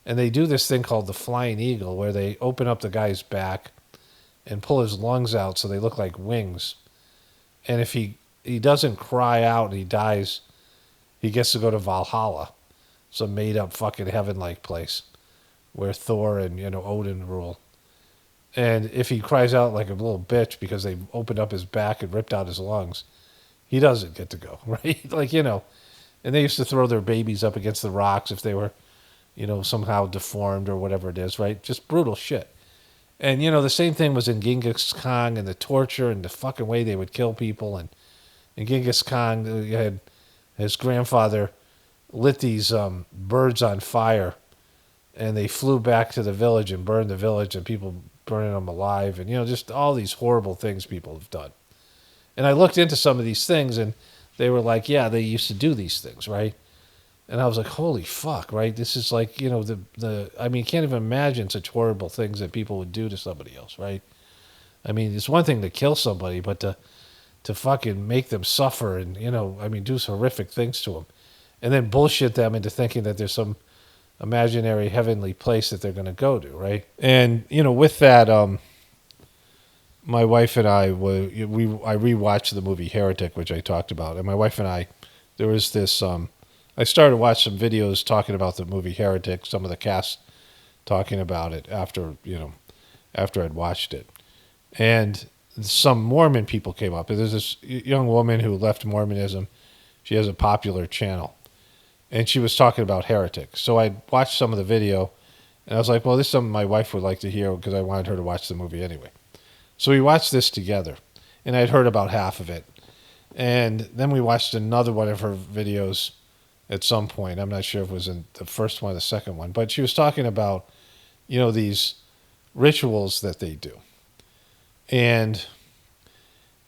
And they do this thing called the flying eagle, where they open up the guy's back and pull his lungs out so they look like wings. And if he doesn't cry out and he dies, he gets to go to Valhalla, some made up fucking heaven-like place where Thor and Odin rule. And if he cries out like a little bitch because they opened up his back and ripped out his lungs, he doesn't get to go, right? And they used to throw their babies up against the rocks if they were, somehow deformed or whatever it is, right? Just brutal shit. And, the same thing was in Genghis Khan and the torture and the fucking way they would kill people. And Genghis Khan had his grandfather lit these birds on fire, and they flew back to the village and burned the village, and people burning them alive, and just all these horrible things people have done. And I looked into some of these things, and they were like, yeah, they used to do these things, right? And I was like, holy fuck, right? This is like, I can't even imagine such horrible things that people would do to somebody else, right? I mean, it's one thing to kill somebody, but to fucking make them suffer and, do horrific things to them, and then bullshit them into thinking that there's some imaginary heavenly place that they're going to go to, right? And with that, my wife and I I rewatched the movie Heretic, which I talked about, and my wife and I, there was this. I started to watch some videos talking about the movie Heretic, some of the cast talking about it after I'd watched it, and some Mormon people came up. And there's this young woman who left Mormonism. She has a popular channel. And she was talking about Heretic. So I watched some of the video, and I was like, well, this is something my wife would like to hear because I wanted her to watch the movie anyway. So we watched this together, and I'd heard about half of it. And then we watched another one of her videos at some point. I'm not sure if it was in the first one or the second one. But she was talking about, these rituals that they do. And,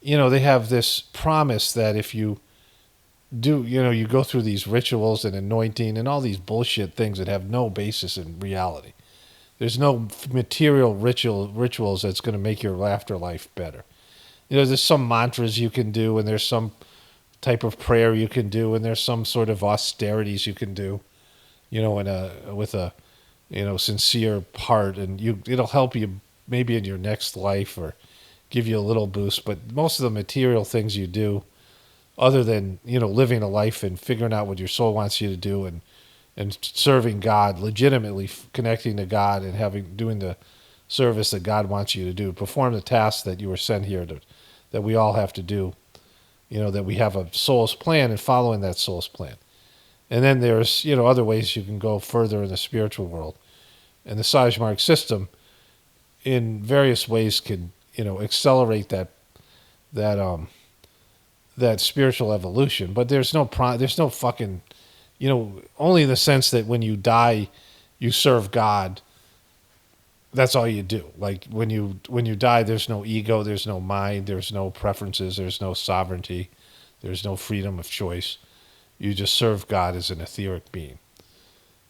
they have this promise that if you you go through these rituals and anointing and all these bullshit things that have no basis in reality. There's no material rituals that's going to make your afterlife better. There's some mantras you can do, and there's some type of prayer you can do, and there's some sort of austerities you can do, with a sincere heart, and it'll help you maybe in your next life or give you a little boost. But most of the material things you do, other than living a life and figuring out what your soul wants you to do, and serving God, legitimately connecting to God and doing the service that God wants you to do, perform the tasks that you were sent here to, that we all have to do, that we have a soul's plan and following that soul's plan. And then there's, other ways you can go further in the spiritual world. And the Sajark system in various ways can, accelerate that spiritual evolution. But there's no fucking, only in the sense that when you die, you serve God. That's all you do. Like when you die, there's no ego, there's no mind, there's no preferences, there's no sovereignty, there's no freedom of choice. You just serve God as an etheric being.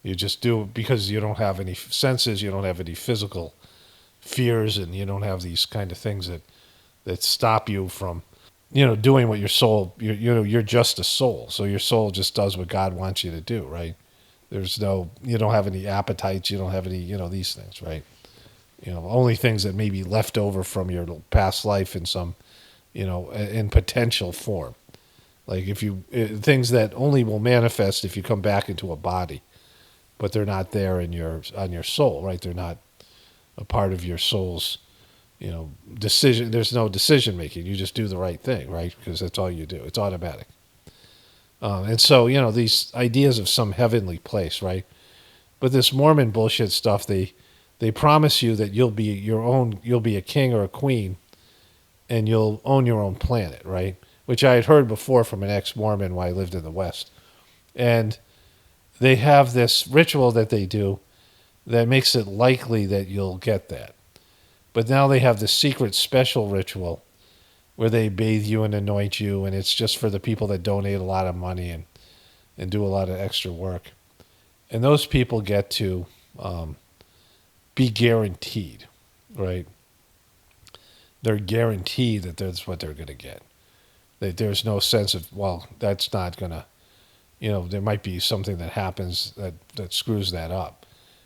You just do it because you don't have any senses, you don't have any physical fears, and you don't have these kind of things that stop you from, doing what your soul. You're just a soul, so your soul just does what God wants you to do, right? You don't have any appetites, you don't have any, these things, right? Only things that may be left over from your past life in some, in potential form. Like things that only will manifest if you come back into a body, but they're not there on your soul, right? They're not a part of your soul's, decision. There's no decision making. You just do the right thing, right? Because that's all you do. It's automatic. And so, these ideas of some heavenly place, right? But this Mormon bullshit stuff, they promise you that you'll be a king or a queen, and you'll own your own planet, right? Which I had heard before from an ex-Mormon while I lived in the West. And they have this ritual that they do that makes it likely that you'll get that. But now they have this secret special ritual where they bathe you and anoint you, and it's just for the people that donate a lot of money and do a lot of extra work. And those people get to be guaranteed, right? They're guaranteed that that's what they're going to get. There's no sense of, well, that's not going to, there might be something that happens that screws that up.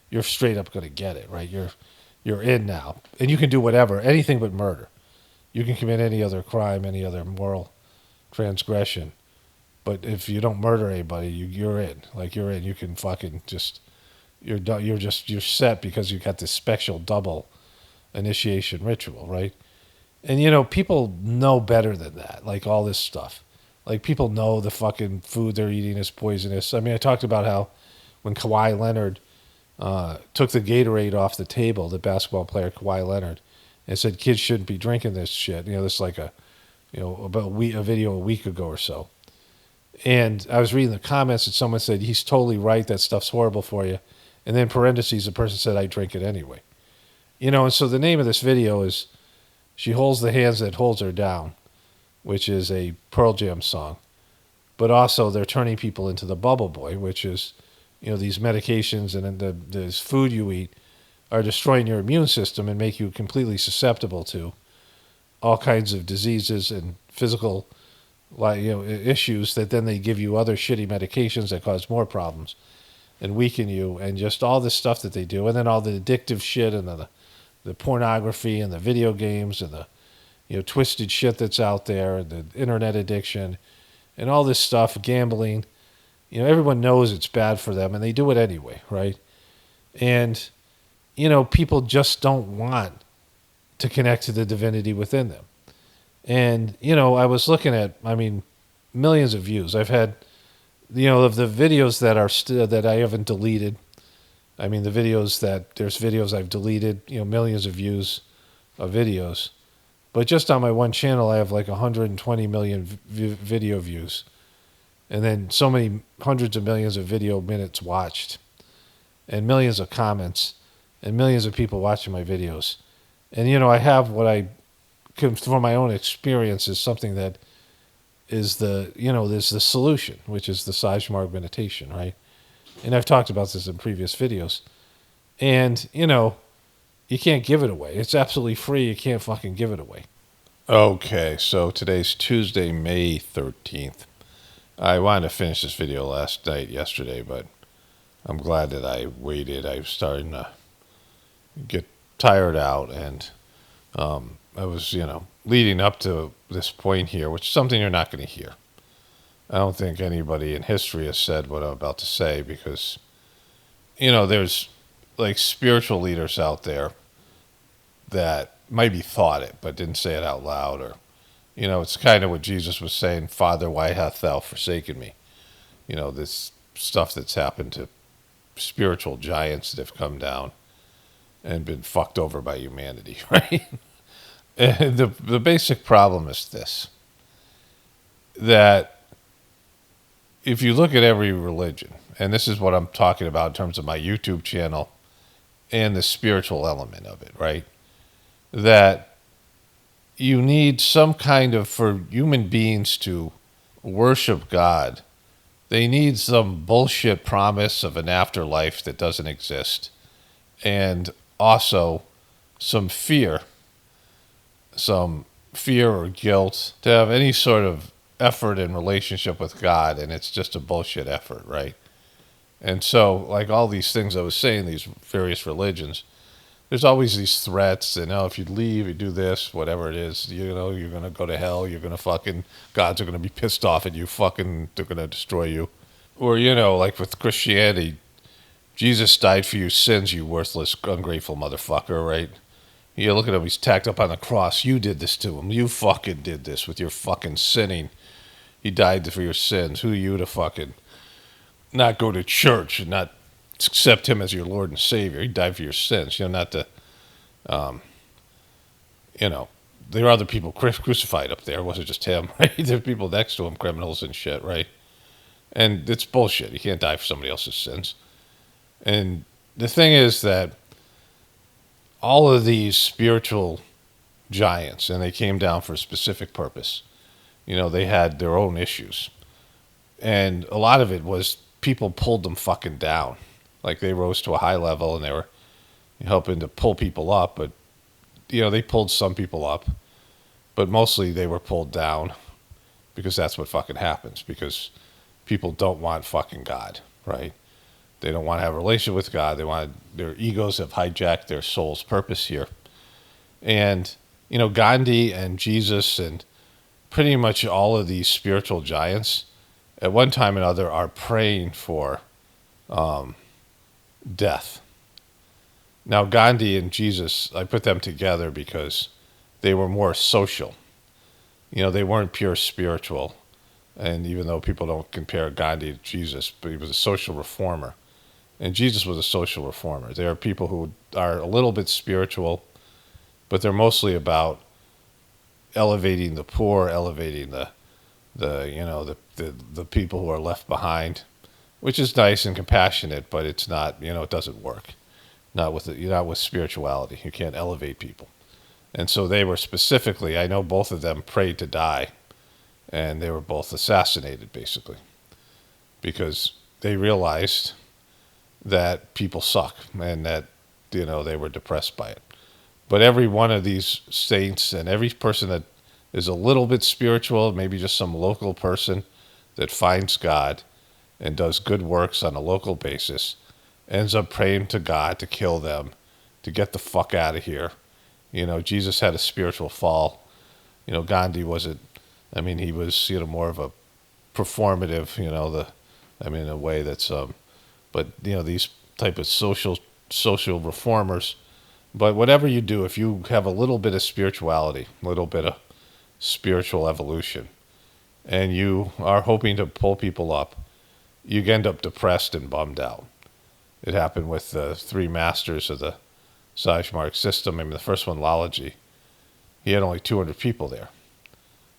You're straight up going to get it, right? You're in now. And you can do whatever, anything but murder. You can commit any other crime, any other moral transgression. But if you don't murder anybody, you're in. Like, you're in. You can fucking just, you're set because you got this special double initiation ritual, right? And, people know better than that, like all this stuff. Like, people know the fucking food they're eating is poisonous. I mean, I talked about how when Kawhi Leonard took the Gatorade off the table, the basketball player Kawhi Leonard, and said kids shouldn't be drinking this shit. This is like a video a week ago or so. And I was reading the comments and someone said, he's totally right, that stuff's horrible for you. And then parentheses, the person said, I drink it anyway. And so the name of this video is She Holds the Hands That Holds Her Down, which is a Pearl Jam song. But also they're turning people into the Bubbleboy, which is, these medications and this food you eat are destroying your immune system and make you completely susceptible to all kinds of diseases and physical issues that then they give you other shitty medications that cause more problems and weaken you, and just all this stuff that they do. And then all the addictive shit and the pornography and the video games and the twisted shit that's out there, and the internet addiction and all this stuff, gambling. Everyone knows it's bad for them and they do it anyway, right? And, people just don't want to connect to the divinity within them. And, I was looking at, millions of views. I've had, of the videos that are that I haven't deleted. There's videos I've deleted, millions of views of videos. But just on my one channel, I have like 120 million video views. And then so many hundreds of millions of video minutes watched. And millions of comments. And millions of people watching my videos. And, I have what I, from my own experience, is something that is there's the solution, which is the Sajark meditation, right? And I've talked about this in previous videos. And, you can't give it away. It's absolutely free. You can't fucking give it away. Okay, so today's Tuesday, May 13th. I wanted to finish this video yesterday, but I'm glad that I waited. I was starting to get tired out, and I was, leading up to this point here, which is something you're not going to hear. I don't think anybody in history has said what I'm about to say because, there's like spiritual leaders out there that maybe thought it but didn't say it out loud, or, it's kind of what Jesus was saying, Father, why hast thou forsaken me? This stuff that's happened to spiritual giants that have come down and been fucked over by humanity, right? And the basic problem is this, that if you look at every religion, and this is what I'm talking about in terms of my YouTube channel and the spiritual element of it, right? That you need some kind of, for human beings to worship God, they need some bullshit promise of an afterlife that doesn't exist. And also some fear or guilt to have any sort of effort in relationship with God, and it's just a bullshit effort, right? And so, like all these things I was saying, these various religions, there's always these threats, and if you leave, you do this, whatever it is, you're going to go to hell, Gods are going to be pissed off at you, they're going to destroy you. Or, like with Christianity, Jesus died for your sins, you worthless, ungrateful motherfucker, right? You look at him, he's tacked up on the cross. You did this to him. You fucking did this with your fucking sinning. He died for your sins. Who are you to fucking not go to church and not accept him as your Lord and Savior? He died for your sins. Not to, there are other people crucified up there. It wasn't just him, right? There are people next to him, criminals and shit, right? And it's bullshit. You can't die for somebody else's sins. And the thing is that all of these spiritual giants, and they came down for a specific purpose. They had their own issues. And a lot of it was people pulled them fucking down. Like they rose to a high level and they were helping to pull people up. But, they pulled some people up. But mostly they were pulled down because that's what fucking happens. Because people don't want fucking God, right? They don't want to have a relationship with God. Their egos have hijacked their soul's purpose here. And, Gandhi and Jesus and pretty much all of these spiritual giants at one time or another are praying for death. Now, Gandhi and Jesus, I put them together because they were more social. They weren't pure spiritual. And even though people don't compare Gandhi to Jesus, but he was a social reformer. And Jesus was a social reformer. There are people who are a little bit spiritual, but they're mostly about elevating the poor, elevating the people who are left behind, which is nice and compassionate, but it's not, it doesn't work. Not with spirituality. You can't elevate people. And so they were specifically, I know both of them prayed to die, and they were both assassinated, basically, because they realized that people suck and that, they were depressed by it. But every one of these saints and every person that is a little bit spiritual, maybe just some local person that finds God and does good works on a local basis, ends up praying to God to kill them, to get the fuck out of here. Jesus had a spiritual fall. Gandhi wasn't, he was, more of a performative, in a way that's, but, these type of social reformers. But whatever you do, if you have a little bit of spirituality, a little bit of spiritual evolution, and you are hoping to pull people up, you end up depressed and bummed out. It happened with the three masters of the Sajark system. The first one, Lalaji, he had only 200 people there.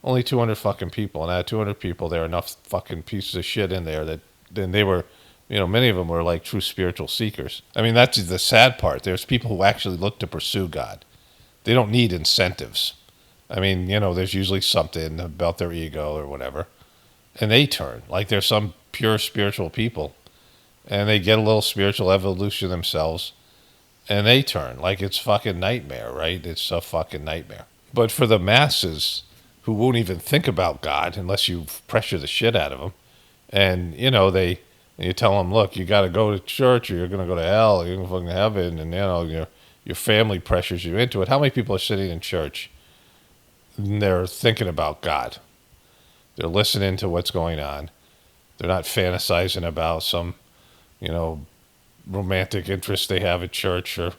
Only 200 fucking people. And out of 200 people, there are enough fucking pieces of shit in there that then they were, many of them were like true spiritual seekers. That's the sad part. There's people who actually look to pursue God. They don't need incentives. I mean, there's usually something about their ego or whatever, and they turn. Like there's some pure spiritual people, and they get a little spiritual evolution themselves, and they turn. Like it's fucking nightmare, right? It's a fucking nightmare. But for the masses who won't even think about God unless you pressure the shit out of them, and you tell them, look, you got to go to church, or you're going to go to hell, or you're going to fucking heaven, and your family pressures you into it. How many people are sitting in church and they're thinking about God? They're listening to what's going on. They're not fantasizing about some, romantic interest they have at church, or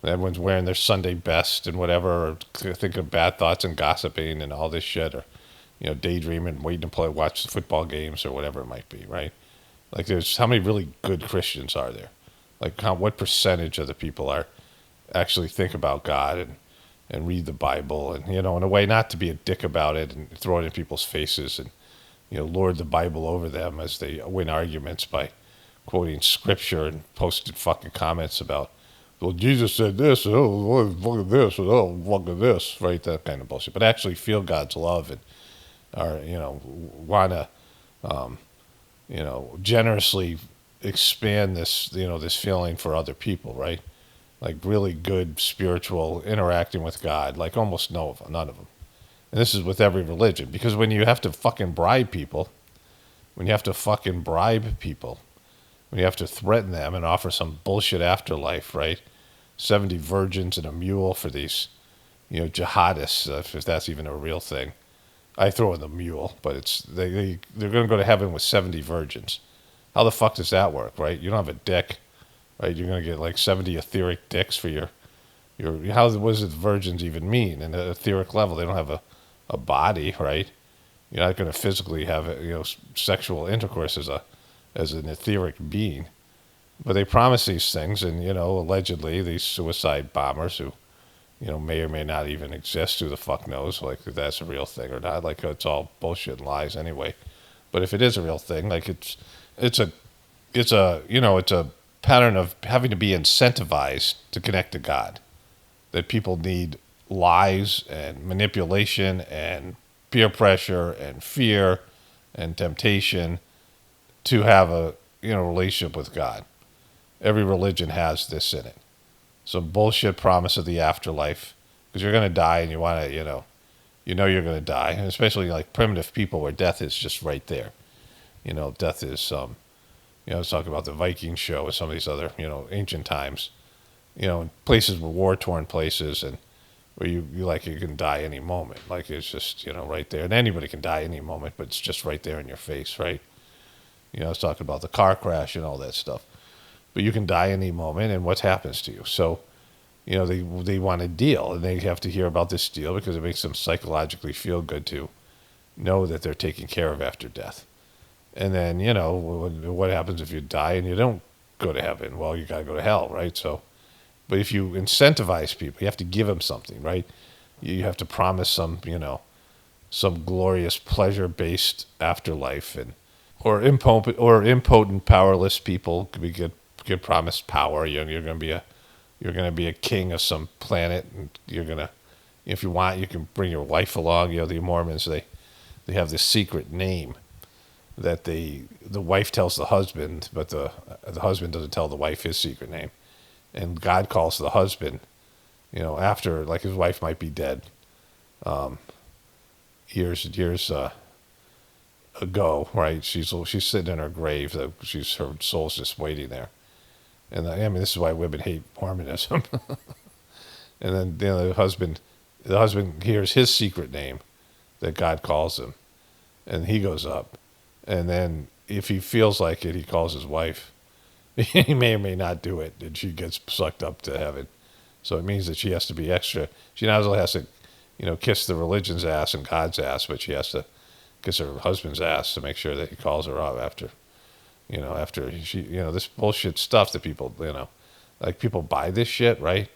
everyone's wearing their Sunday best and whatever, or thinking of bad thoughts and gossiping and all this shit, or daydreaming, waiting to watch the football games or whatever it might be, right? Like, there's how many really good Christians are there? Like, what percentage of the people are actually think about God and read the Bible, and in a way, not to be a dick about it and throw it in people's faces and lord the Bible over them as they win arguments by quoting scripture and posting fucking comments about, well, Jesus said this, oh, look at this, oh, look at this, right? That kind of bullshit. But actually feel God's love and are want to generously expand this this feeling for other people, right? Like really good spiritual interacting with God, like almost none of them. And this is with every religion, because when you have to fucking bribe people, when you have to threaten them and offer some bullshit afterlife, right? 70 virgins and a mule for these jihadists, if that's even a real thing. I throw in the mule, but they're going to go to heaven with 70 virgins. How the fuck does that work, right? You don't have a dick, right? You're going to get like 70 etheric dicks for your what does virgins even mean? In an etheric level, they don't have a body, right? You're not going to physically have sexual intercourse as an etheric being. But they promise these things, and allegedly these suicide bombers who may or may not even exist. Who the fuck knows? Like, if that's a real thing or not. Like, it's all bullshit and lies anyway. But if it is a real thing, like it's a pattern of having to be incentivized to connect to God. That people need lies and manipulation and peer pressure and fear and temptation to have a relationship with God. Every religion has this in it. Some bullshit promise of the afterlife, because you're going to die and you want to, you're going to die, and especially like primitive people where death is just right there. Death is, I was talking about the Viking show or some of these other, ancient times, places were war-torn places, and where you can die any moment. Like, it's just, right there. And anybody can die any moment, but it's just right there in your face, right? I was talking about the car crash and all that stuff. But you can die any moment, and what happens to you? So, they want a deal, and they have to hear about this deal because it makes them psychologically feel good to know that they're taken care of after death. And then, what happens if you die and you don't go to heaven? Well, you got to go to hell, right? So, but if you incentivize people, you have to give them something, right? You have to promise some glorious pleasure-based afterlife, or impotent, powerless people could get promised power. You're going to be a king of some planet, and you're going to, if you want, you can bring your wife along. The Mormons, they have this secret name that the wife tells the husband, but the husband doesn't tell the wife his secret name. And God calls the husband, after, like, his wife might be dead years ago, right? She's sitting in her grave. Her soul's just waiting there. And this is why women hate Mormonism. And then the husband hears his secret name that God calls him, and he goes up. And then if he feels like it, he calls his wife. He may or may not do it, and she gets sucked up to heaven. So it means that she has to be extra. She not only has to, kiss the religion's ass and God's ass, but she has to kiss her husband's ass to make sure that he calls her up after she, this bullshit stuff that people, like, people buy this shit, right?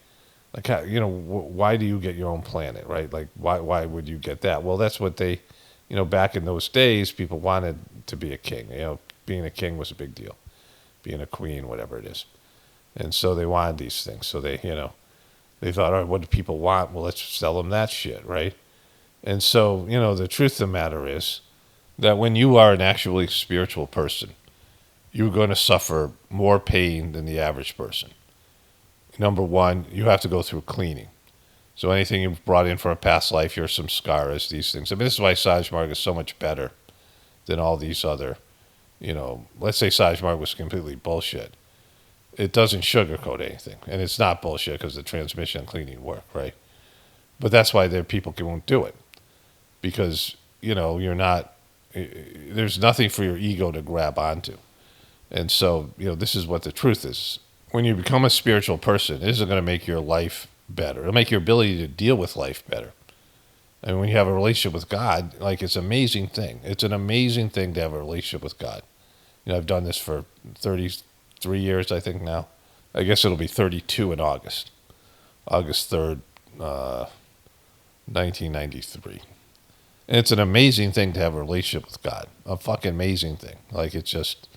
Like, how, why do you get your own planet, right? Like, why would you get that? Well, that's what they, back in those days, people wanted to be a king. Being a king was a big deal. Being a queen, whatever it is. And so they wanted these things. So they, They thought, all right, what do people want? Well, let's sell them that shit, right? And so, the truth of the matter is that when you are an actually spiritual person, you're going to suffer more pain than the average person. Number one, you have to go through cleaning. So anything you've brought in from a past life, here's some scars, these things. I mean, this is why Sajark is so much better than all these other, let's say Sajark was completely bullshit. It doesn't sugarcoat anything. And it's not bullshit because the transmission and cleaning work, right? But that's why there people won't do it. Because, you're not, there's nothing for your ego to grab onto. And so, this is what the truth is. When you become a spiritual person, it isn't going to make your life better. It'll make your ability to deal with life better. And when you have a relationship with God, it's an amazing thing. It's an amazing thing to have a relationship with God. I've done this for 33 years, I think now. I guess it'll be 32 in August. August 3rd, 1993. And it's an amazing thing to have a relationship with God. A fucking amazing thing. It's just,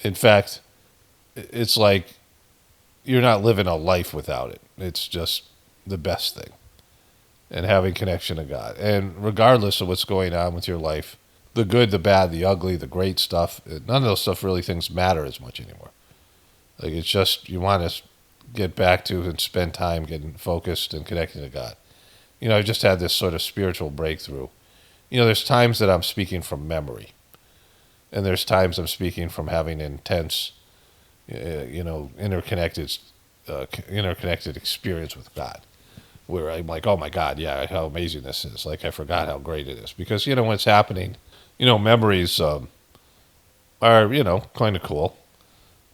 in fact, it's like you're not living a life without it. It's just the best thing. And having connection to God. And regardless of what's going on with your life, the good, the bad, the ugly, the great stuff, none of those stuff really things matter as much anymore. It's just you want to get back to and spend time getting focused and connecting to God. I just had this sort of spiritual breakthrough. There's times that I'm speaking from memory. And there's times I'm speaking from having intense, interconnected experience with God. Where I'm like, oh my God, yeah, how amazing this is. I forgot how great it is. Because, when it's happening, memories are, kind of cool.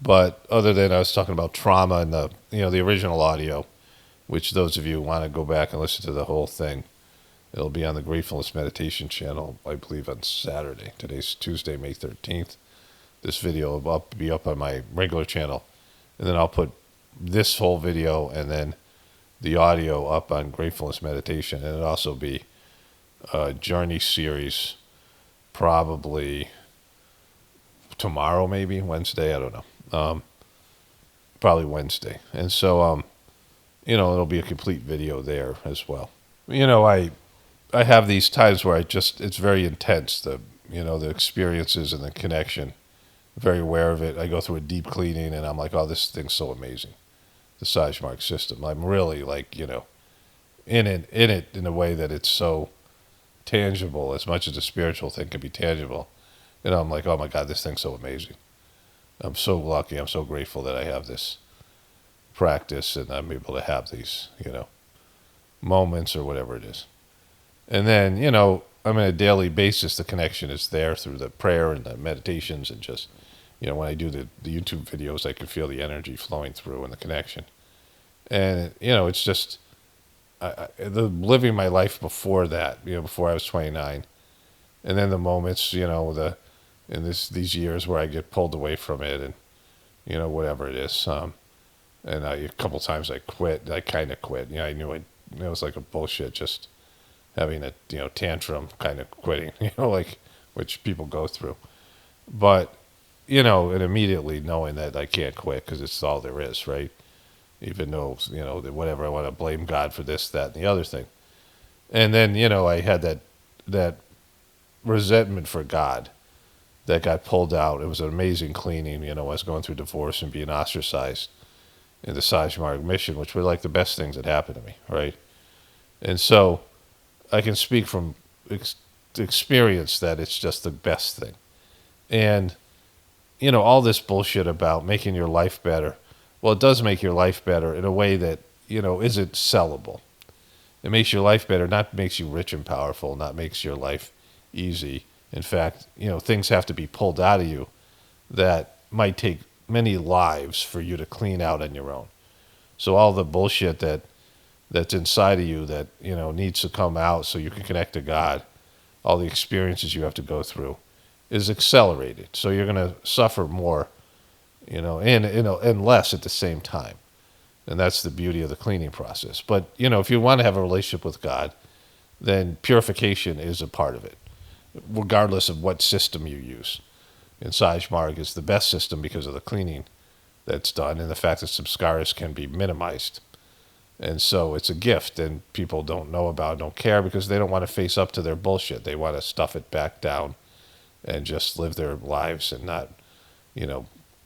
But other than I was talking about trauma and the original audio, which those of you who want to go back and listen to the whole thing, it'll be on the Gratefullness meditation channel, I believe on Saturday. Today's Tuesday, May 13th. This video will be up on my regular channel. And then I'll put this whole video and then the audio up on Gratefullness meditation. And it'll also be a journey series, probably tomorrow, maybe Wednesday. I don't know. Probably Wednesday. And so, it'll be a complete video there as well. I have these times where it's very intense, the experiences and the connection. Very aware of it. I go through a deep cleaning and I'm like, oh, this thing's so amazing. The Sajark system. I'm really in it in a way that it's so tangible, as much as a spiritual thing can be tangible. I'm like, oh my God, this thing's so amazing. I'm so lucky. I'm so grateful that I have this practice and I'm able to have these, moments or whatever it is. And then, I'm on a daily basis, the connection is there through the prayer and the meditations and just, when I do the YouTube videos, I can feel the energy flowing through and the connection. And, it's just living my life before that, before I was 29. And then the moments, these years where I get pulled away from it and, whatever it is. And a couple times I quit. I kind of quit. I knew it was like a bullshit, just having a, tantrum kind of quitting, which people go through. But, and immediately knowing that I can't quit because it's all there is, right? Even though, whatever, I want to blame God for this, that, and the other thing. And then, I had that resentment for God that got pulled out. It was an amazing cleaning, I was going through divorce and being ostracized in the Sajark mission, which were like the best things that happened to me, right? And so I can speak from experience that it's just the best thing. And, all this bullshit about making your life better, well, it does make your life better in a way that, isn't sellable. It makes your life better, not makes you rich and powerful, not makes your life easy. In fact, things have to be pulled out of you that might take many lives for you to clean out on your own. So all the bullshit that's inside of you that, needs to come out so you can connect to God, all the experiences you have to go through, is accelerated. So you're going to suffer more, and less at the same time. And that's the beauty of the cleaning process. But, if you want to have a relationship with God, then purification is a part of it, regardless of what system you use. And Sajark is the best system because of the cleaning that's done and the fact that some scars can be minimized. And so it's a gift, and people don't know about it, don't care, because they don't want to face up to their bullshit. They want to stuff it back down and just live their lives and not,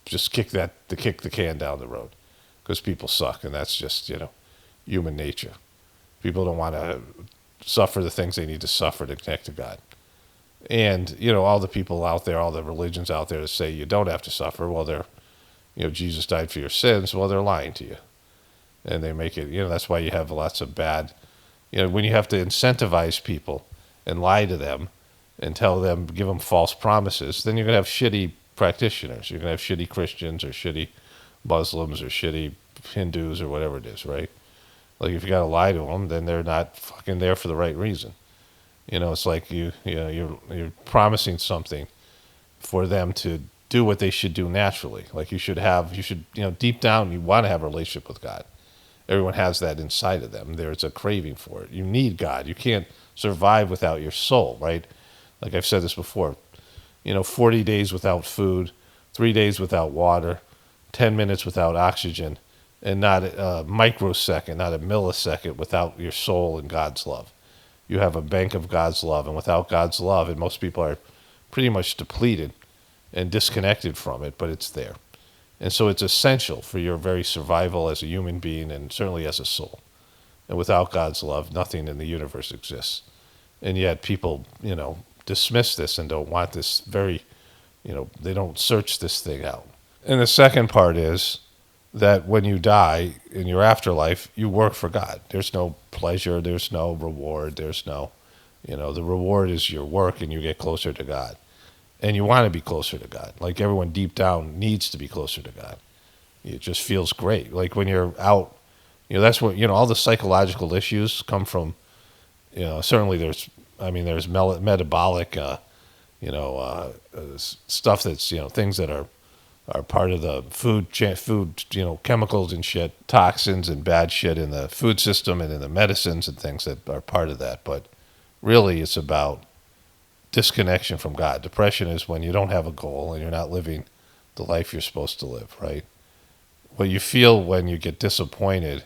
just kick the can down the road, because people suck, and that's just, human nature. People don't want to suffer the things they need to suffer to connect to God. And, all the people out there, all the religions out there that say you don't have to suffer, well, Jesus died for your sins, well, they're lying to you. And they make it, that's why you have lots of bad, when you have to incentivize people and lie to them and tell them, give them false promises, then you're going to have shitty practitioners. You're going to have shitty Christians or shitty Muslims or shitty Hindus or whatever it is, right? Like, if you got to lie to them, then they're not fucking there for the right reason. It's like you're promising something for them to do what they should do naturally. Like, deep down, you want to have a relationship with God. Everyone has that inside of them. There's a craving for it. You need God. You can't survive without your soul, right? Like I've said this before, 40 days without food, 3 days without water, 10 minutes without oxygen, and not a microsecond, not a millisecond without your soul and God's love. You have a bank of God's love, and without God's love, and most people are pretty much depleted and disconnected from it, but it's there. And so it's essential for your very survival as a human being, and certainly as a soul. And without God's love, nothing in the universe exists. And yet people, dismiss this and don't want this they don't search this thing out. And the second part is that when you die in your afterlife, you work for God. There's no pleasure, there's no reward, there's no, the reward is your work, and you get closer to God. And you want to be closer to God. Like, everyone deep down needs to be closer to God. It just feels great. Like, when you're out, that's what, all the psychological issues come from, certainly there's metabolic, stuff that's, things that are part of the food, chemicals and shit, toxins and bad shit in the food system and in the medicines and things that are part of that. But really, it's about disconnection from God. Depression is when you don't have a goal and you're not living the life you're supposed to live, right? What you feel when you get disappointed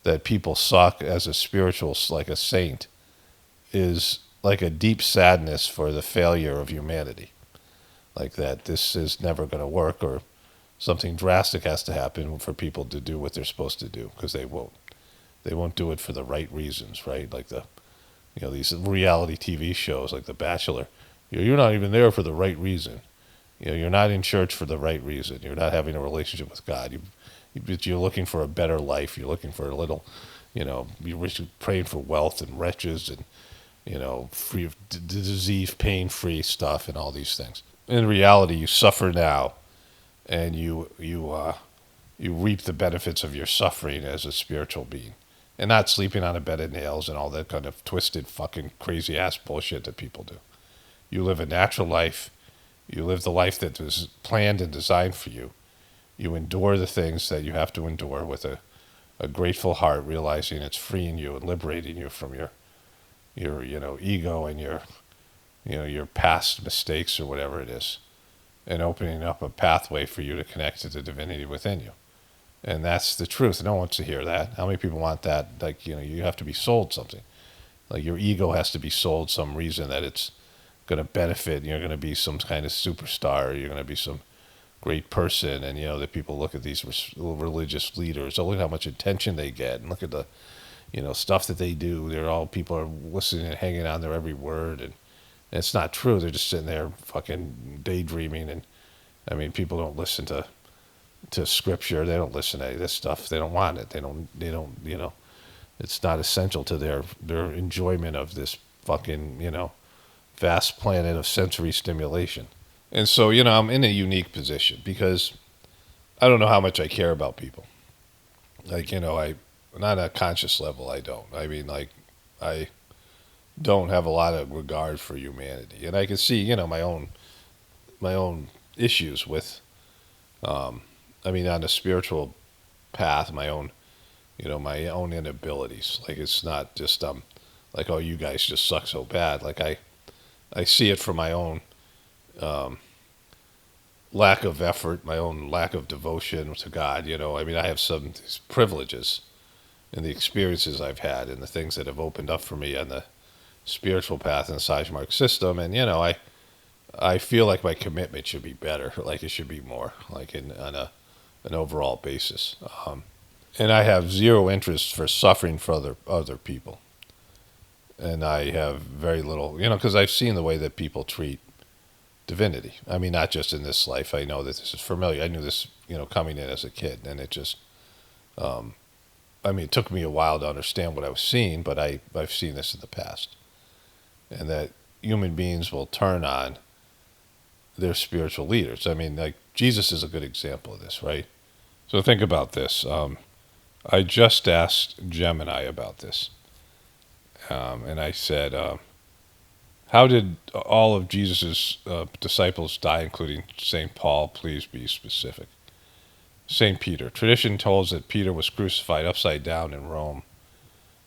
that people suck as a spiritual, like a saint, is like a deep sadness for the failure of humanity. Like, that this is never going to work, or something drastic has to happen for people to do what they're supposed to do, because they won't. They won't do it for the right reasons, right? Like these reality TV shows like The Bachelor. You're not even there for the right reason. You're not in church for the right reason. You're not having a relationship with God. You're looking for a better life. You're looking for a little, you're praying for wealth and riches and, free of disease, pain-free stuff and all these things. In reality, you suffer now, and you reap the benefits of your suffering as a spiritual being. And not sleeping on a bed of nails and all that kind of twisted, fucking crazy ass bullshit that people do. You live a natural life. You live the life that was planned and designed for you. You endure the things that you have to endure with a grateful heart, realizing it's freeing you and liberating you from your ego and your past mistakes or whatever it is, and opening up a pathway for you to connect to the divinity within you. And that's the truth. No one wants to hear that. How many people want that? Like, you have to be sold something. Like, your ego has to be sold some reason that it's going to benefit. You're going to be some kind of superstar. Or you're going to be some great person. And, that people look at these religious leaders. Oh, look at how much attention they get. And look at the, stuff that they do. People are listening and hanging on their every word. And it's not true. They're just sitting there fucking daydreaming. And, people don't listen to scripture. They don't listen to any of this stuff. They don't want it. They don't, it's not essential to their enjoyment of this fucking, vast planet of sensory stimulation. And so, I'm in a unique position because I don't know how much I care about people. Like, not on a conscious level, I don't. I mean, like, I don't have a lot of regard for humanity. And I can see, my own issues with, on a spiritual path, my own inabilities. Like, it's not just, like, oh, you guys just suck so bad. Like, I see it from my own, lack of effort, my own lack of devotion to God. I have some privileges, and the experiences I've had and the things that have opened up for me on the spiritual path in the Sajark system. And, I feel like my commitment should be better, like it should be more, like on an overall basis. And I have zero interest for suffering for other people. And I have very little, because I've seen the way that people treat divinity. I mean, not just in this life. I know that this is familiar. I knew this, coming in as a kid, and it just, it took me a while to understand what I was seeing, but I've seen this in the past. And that human beings will turn on their spiritual leaders. I mean, like, Jesus is a good example of this, right? So think about this. I just asked Gemini about this. And I said, how did all of Jesus' disciples die, including St. Paul? Please be specific. St. Peter. Tradition tells that Peter was crucified upside down in Rome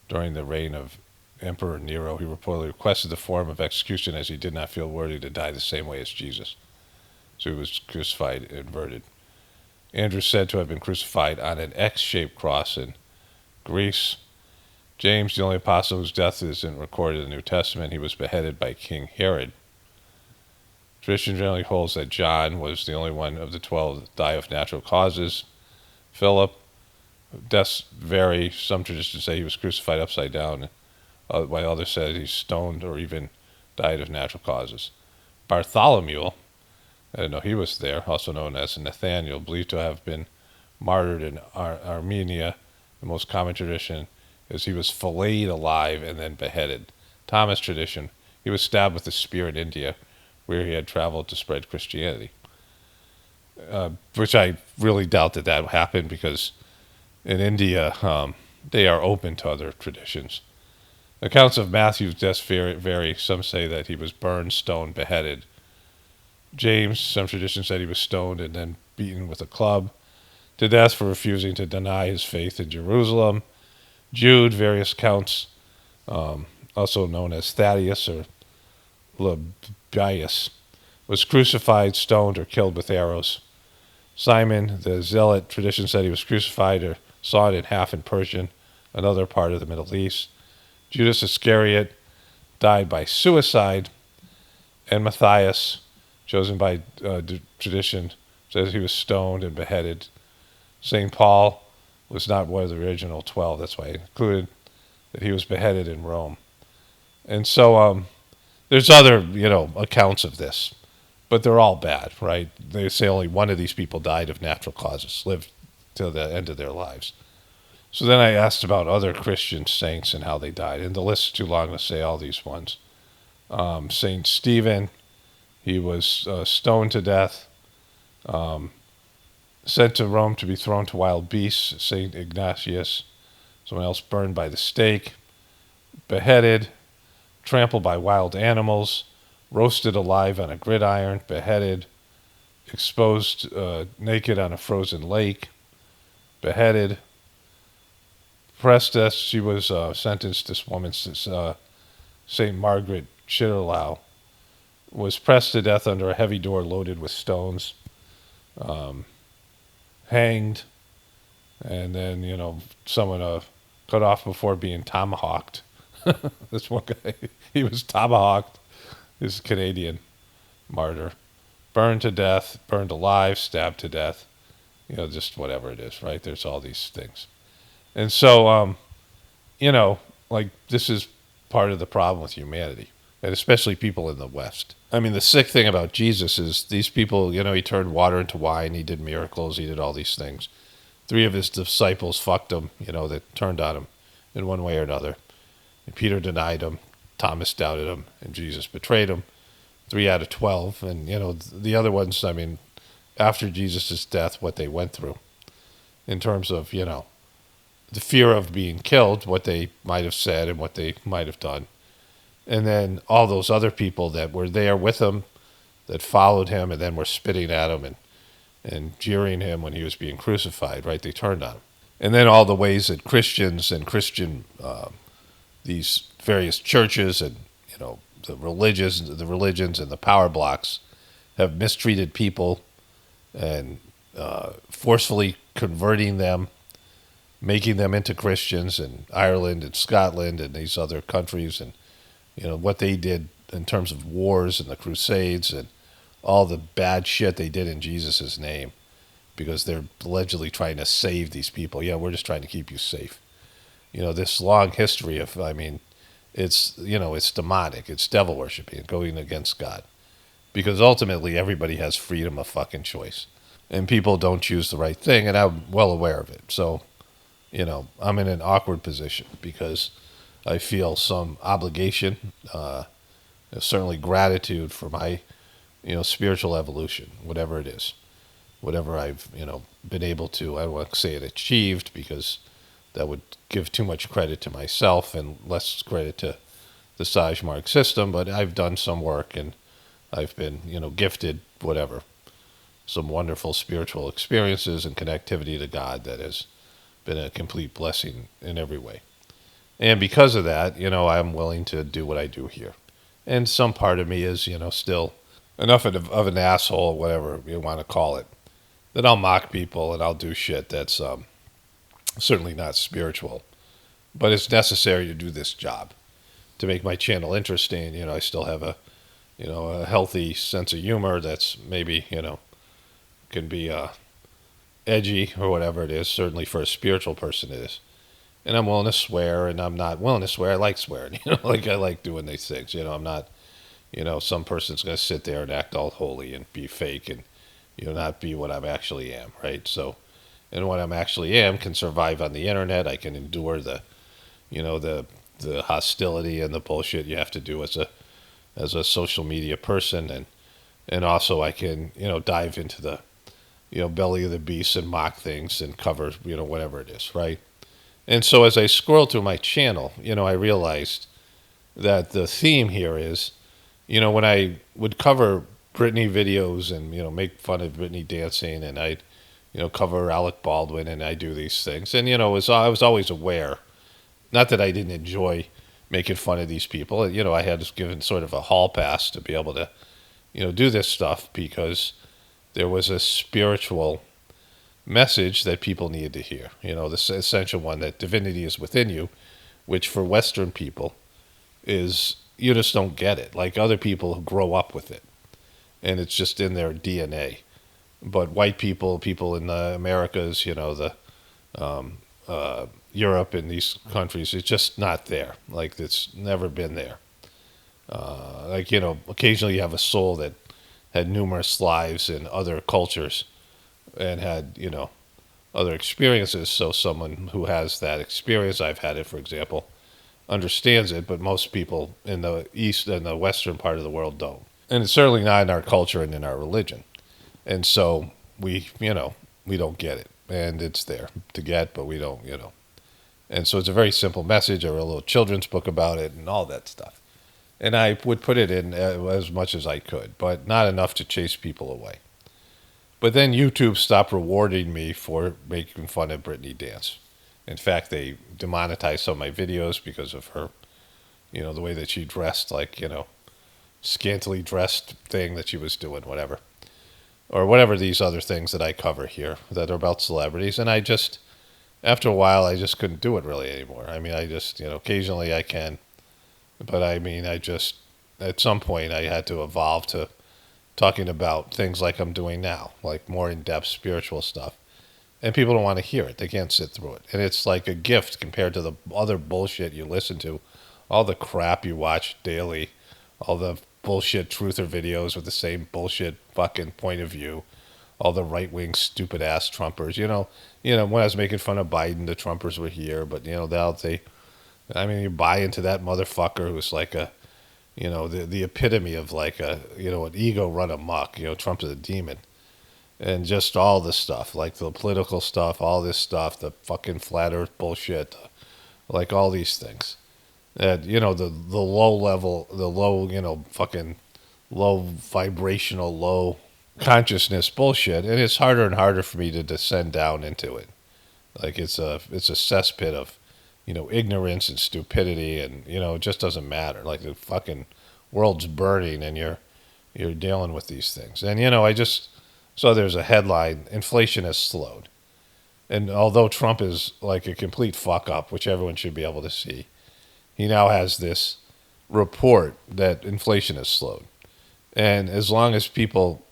during the reign of Emperor Nero. He reportedly requested the form of execution as he did not feel worthy to die the same way as Jesus. So he was crucified inverted. Andrew is said to have been crucified on an X-shaped cross in Greece. James, the only apostle whose death isn't recorded in the New Testament, he was beheaded by King Herod. Tradition generally holds that John was the only one of the 12 to die of natural causes. Philip, deaths vary. Some traditions say he was crucified upside down, while others say he's stoned or even died of natural causes. Bartholomew, I didn't know he was there, also known as Nathaniel, believed to have been martyred in Armenia. The most common tradition is he was filleted alive and then beheaded. Thomas tradition, he was stabbed with a spear in India, where he had traveled to spread Christianity. Which I really doubt that happened, because in India, they are open to other traditions. Accounts of Matthew's deaths vary. Some say that he was burned, stoned, beheaded. James, some traditions said he was stoned and then beaten with a club to death for refusing to deny his faith in Jerusalem. Jude, various accounts, also known as Thaddeus or Lebbaeus, was crucified, stoned, or killed with arrows. Simon, the Zealot, tradition said he was crucified or sawed in half in Persian, another part of the Middle East. Judas Iscariot died by suicide, and Matthias, chosen by tradition, says he was stoned and beheaded. St. Paul was not one of the original 12. That's why I included that he was beheaded in Rome. And so there's other, accounts of this, but they're all bad, right? They say only one of these people died of natural causes, lived till the end of their lives. So then I asked about other Christian saints and how they died, and the list is too long to say all these ones. St. Stephen, he was stoned to death, sent to Rome to be thrown to wild beasts. St. Ignatius, someone else burned by the stake, beheaded, trampled by wild animals, roasted alive on a gridiron, beheaded, exposed naked on a frozen lake, beheaded. Prestes, she was sentenced, this woman, St. Margaret Chitterlow, was pressed to death under a heavy door loaded with stones, hanged, and then, someone cut off before being tomahawked. This one guy, he was tomahawked. This Canadian martyr. Burned to death, burned alive, stabbed to death. Just whatever it is, right? There's all these things. And so, this is part of the problem with humanity, and especially people in the West. I mean, the sick thing about Jesus is these people, he turned water into wine, he did miracles, he did all these things. 3 of his disciples fucked him, that turned on him in one way or another. And Peter denied him, Thomas doubted him, and Jesus betrayed him. 3 out of 12. And, the other ones, after Jesus' death, what they went through in terms of, the fear of being killed, what they might have said and what they might have done. And then all those other people that were there with him, that followed him and then were spitting at him and jeering him when he was being crucified, right? They turned on him. And then all the ways that Christians and these various churches and, the religions and the power blocks have mistreated people and forcefully converting them making them into Christians in Ireland and Scotland and these other countries, and what they did in terms of wars and the Crusades and all the bad shit they did in Jesus' name, because they're allegedly trying to save these people. Yeah, we're just trying to keep you safe. This long history of, it's demonic, it's devil worshiping, going against God, because ultimately everybody has freedom of fucking choice, and people don't choose the right thing, and I'm well aware of it. So, I'm in an awkward position because I feel some obligation, certainly gratitude for my, spiritual evolution, whatever it is, whatever I've, been able to, I don't want to say it achieved, because that would give too much credit to myself and less credit to the Sajark system, but I've done some work, and I've been, gifted, whatever, some wonderful spiritual experiences and connectivity to God that has been a complete blessing in every way. And because of that, I'm willing to do what I do here. And some part of me is, still enough of an asshole, whatever you want to call it, that I'll mock people and I'll do shit that's certainly not spiritual. But it's necessary to do this job, to make my channel interesting. I still have a healthy sense of humor that's maybe, can be edgy or whatever it is. Certainly for a spiritual person it is. And I'm willing to swear, and I'm not willing to swear. I like swearing, like I like doing these things. I'm not, some person's going to sit there and act all holy and be fake and, not be what I actually am, right? So, and what I'm actually am can survive on the internet. I can endure the hostility and the bullshit you have to do as a social media person, and also I can, dive into the, belly of the beast and mock things and cover, whatever it is, right? And so as I scroll through my channel, I realized that the theme here is, when I would cover Britney videos and, make fun of Britney dancing, and I'd, cover Alec Baldwin, and I do these things. And, I was always aware, not that I didn't enjoy making fun of these people. I had given sort of a hall pass to be able to, do this stuff, because there was a spiritual message that people needed to hear. This essential one, that divinity is within you, which for Western people is, you just don't get it. Like other people who grow up with it, and it's just in their DNA. But white people in the Americas, Europe and these countries, it's just not there. Like it's never been there. Occasionally you have a soul that had numerous lives in other cultures and had, other experiences. So someone who has that experience, I've had it, for example, understands it, but most people in the East and the Western part of the world don't. And it's certainly not in our culture and in our religion. And so we don't get it. And it's there to get, but we don't, And so it's a very simple message. I wrote a little children's book about it and all that stuff. And I would put it in as much as I could, but not enough to chase people away. But then YouTube stopped rewarding me for making fun of Britney dance. In fact, they demonetized some of my videos because of her, the way that she dressed, like, scantily dressed thing that she was doing, whatever. Or whatever these other things that I cover here that are about celebrities. And I just, after a while, I just couldn't do it really anymore. I mean, I just, occasionally I can. But I mean, at some point, I had to evolve to talking about things like I'm doing now, like more in-depth spiritual stuff. And people don't want to hear it. They can't sit through it. And it's like a gift compared to the other bullshit you listen to, all the crap you watch daily, all the bullshit truther videos with the same bullshit fucking point of view, all the right-wing stupid-ass Trumpers. When I was making fun of Biden, the Trumpers were here, but, you buy into that motherfucker who's like the epitome of like an ego run amok. Trump's a demon. And just all this stuff, like the political stuff, all this stuff, the fucking flat earth bullshit, like all these things. And, the low level, the low, fucking low vibrational, low consciousness bullshit. And it's harder and harder for me to descend down into it. Like it's a cesspit of, ignorance and stupidity, and, it just doesn't matter. Like the fucking world's burning and you're dealing with these things. And, I just saw there's a headline, inflation has slowed. And although Trump is like a complete fuck up, which everyone should be able to see, he now has this report that inflation has slowed. And as long as people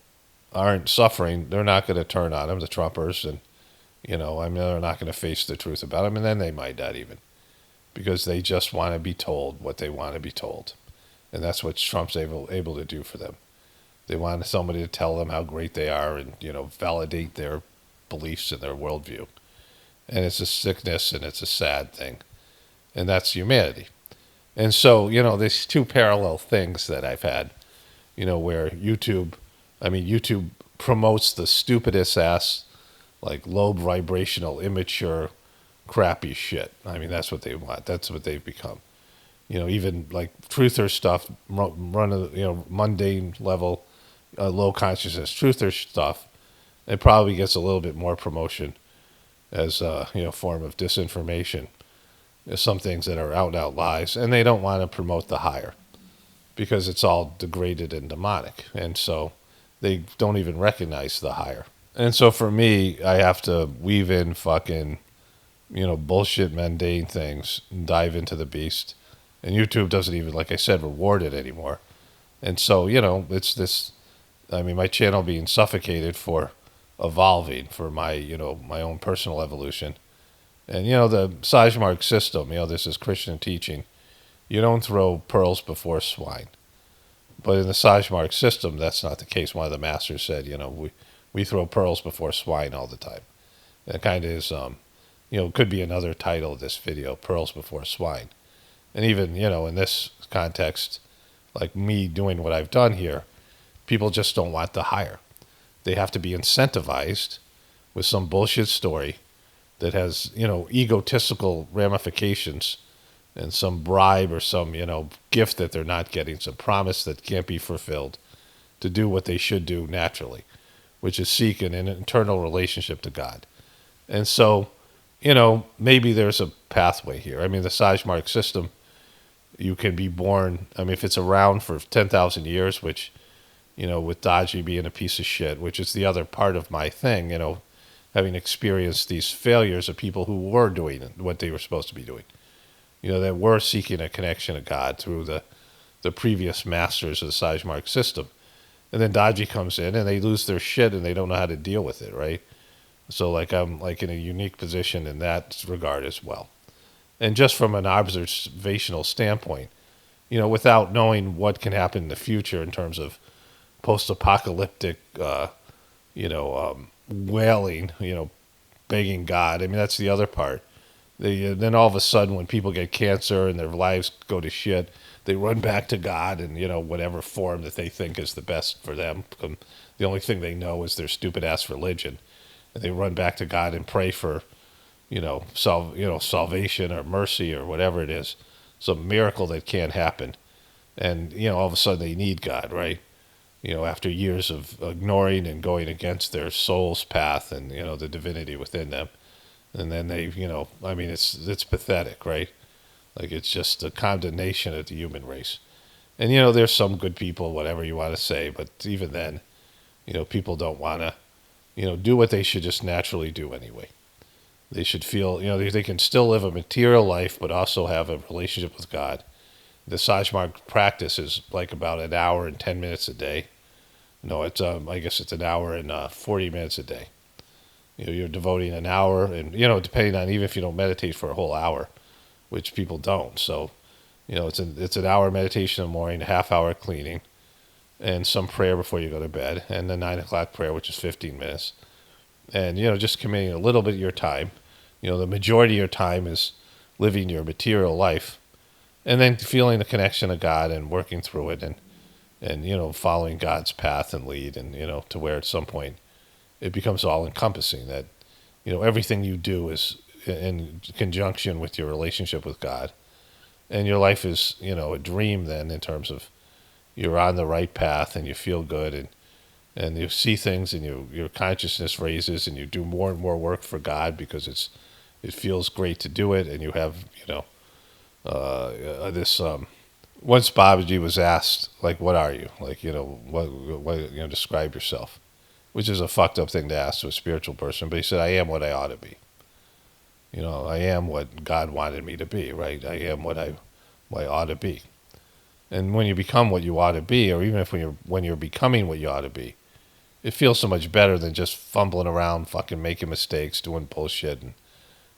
aren't suffering, they're not going to turn on him, the Trumpers. And, I mean, they're not going to face the truth about him. And then they might not even, because they just want to be told what they want to be told. And that's what Trump's able to do for them. They want somebody to tell them how great they are and, validate their beliefs and their worldview. And it's a sickness and it's a sad thing. And that's humanity. And so, there's two parallel things that I've had, where YouTube promotes the stupidest ass, like low vibrational, immature, crappy shit. I mean, that's what they want. That's what they've become. Even like truther stuff, mundane level, low consciousness, truther stuff, it probably gets a little bit more promotion as a form of disinformation. There's some things that are out and out lies, and they don't want to promote the higher because it's all degraded and demonic, and so they don't even recognize the higher. And so for me, I have to weave in fucking bullshit mundane things and dive into the beast. And YouTube doesn't even, like I said, reward it anymore. And so, it's this, my channel being suffocated for evolving, for my, my own personal evolution. And, the Sajark system, this is Christian teaching. You don't throw pearls before swine. But in the Sajark system, that's not the case. One of the masters said, we throw pearls before swine all the time. And it kind of is, could be another title of this video, Pearls Before Swine. And even, in this context, like me doing what I've done here, people just don't want the higher. They have to be incentivized with some bullshit story that has, egotistical ramifications and some bribe or some, gift that they're not getting, some promise that can't be fulfilled to do what they should do naturally, which is seek an internal relationship to God. And so, maybe there's a pathway here. I mean, the Sajark system, you can be born, if it's around for 10,000 years, which, with Daji being a piece of shit, which is the other part of my thing, having experienced these failures of people who were doing what they were supposed to be doing, that were seeking a connection to God through the previous masters of the Sajark system. And then Daji comes in and they lose their shit and they don't know how to deal with it, right? So I'm in a unique position in that regard as well. And just from an observational standpoint, without knowing what can happen in the future in terms of post-apocalyptic, wailing, begging God. That's the other part. Then all of a sudden when people get cancer and their lives go to shit, they run back to God in, whatever form that they think is the best for them. The only thing they know is their stupid-ass religion. And they run back to God and pray for, salvation or mercy or whatever it is, some miracle that can't happen. And, all of a sudden they need God, right? After years of ignoring and going against their soul's path and, the divinity within them. And then they, it's pathetic, right? Like it's just a condemnation of the human race. And, there's some good people, whatever you want to say, but even then, people don't want to, do what they should just naturally do anyway. They should feel, they can still live a material life, but also have a relationship with God. The Sajark practice is like about an hour and 10 minutes a day. No, it's, I guess it's an hour and 40 minutes a day. You're devoting an hour and, depending on, even if you don't meditate for a whole hour, which people don't. So, it's an hour meditation in the morning, a half hour cleaning, and some prayer before you go to bed, and the 9 o'clock prayer, which is 15 minutes. And, just committing a little bit of your time. The majority of your time is living your material life, and then feeling the connection to God and working through it and following God's path and lead and, to where at some point it becomes all encompassing that, everything you do is in conjunction with your relationship with God. And your life is, a dream then in terms of you're on the right path and you feel good and you see things and your consciousness raises and you do more and more work for God because it feels great to do it. And you have, this, once Babaji was asked, like, what are you? Like, what describe yourself, which is a fucked up thing to ask to a spiritual person. But he said, I am what I ought to be. I am what God wanted me to be, right? I am what I ought to be. And when you become what you ought to be, or even if when you're becoming what you ought to be, it feels so much better than just fumbling around, fucking making mistakes, doing bullshit,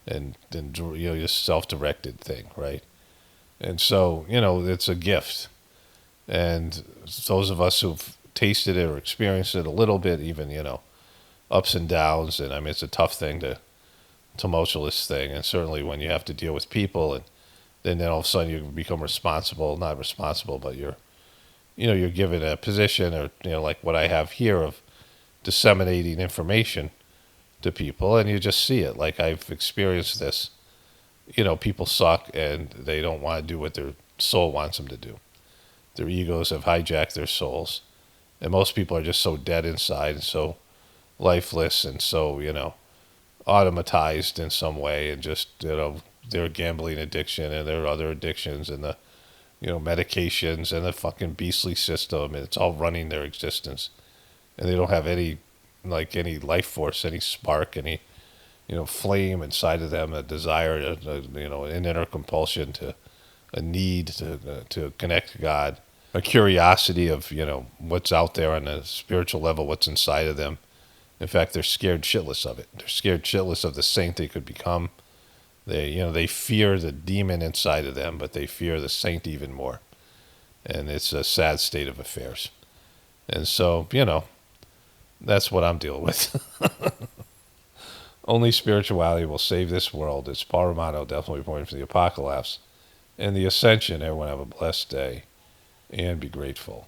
and just self-directed thing, right? And so it's a gift. And those of us who've tasted it or experienced it a little bit, even ups and downs, and I mean it's a tough thing, tumultuous thing, and certainly when you have to deal with people, and then all of a sudden you become not responsible, but you're given a position, or like what I have here of disseminating information to people, and you just see it. Like I've experienced this. People suck, and they don't want to do what their soul wants them to do. Their egos have hijacked their souls, and most people are just so dead inside and so lifeless and so automatized in some way, and just their gambling addiction and their other addictions and the medications and the fucking beastly system, and it's all running their existence, and they don't have any life force, any spark, any flame inside of them, a desire, an inner compulsion, to a need to connect to God, a curiosity of what's out there on a spiritual level, what's inside of them. In fact, they're scared shitless of it. They're scared shitless of the saint they could become. They fear the demon inside of them, but they fear the saint even more. And it's a sad state of affairs. And so, that's what I'm dealing with. Only spirituality will save this world. It's Paul Romano, definitely pointing for the apocalypse and the ascension. Everyone have a blessed day and be grateful.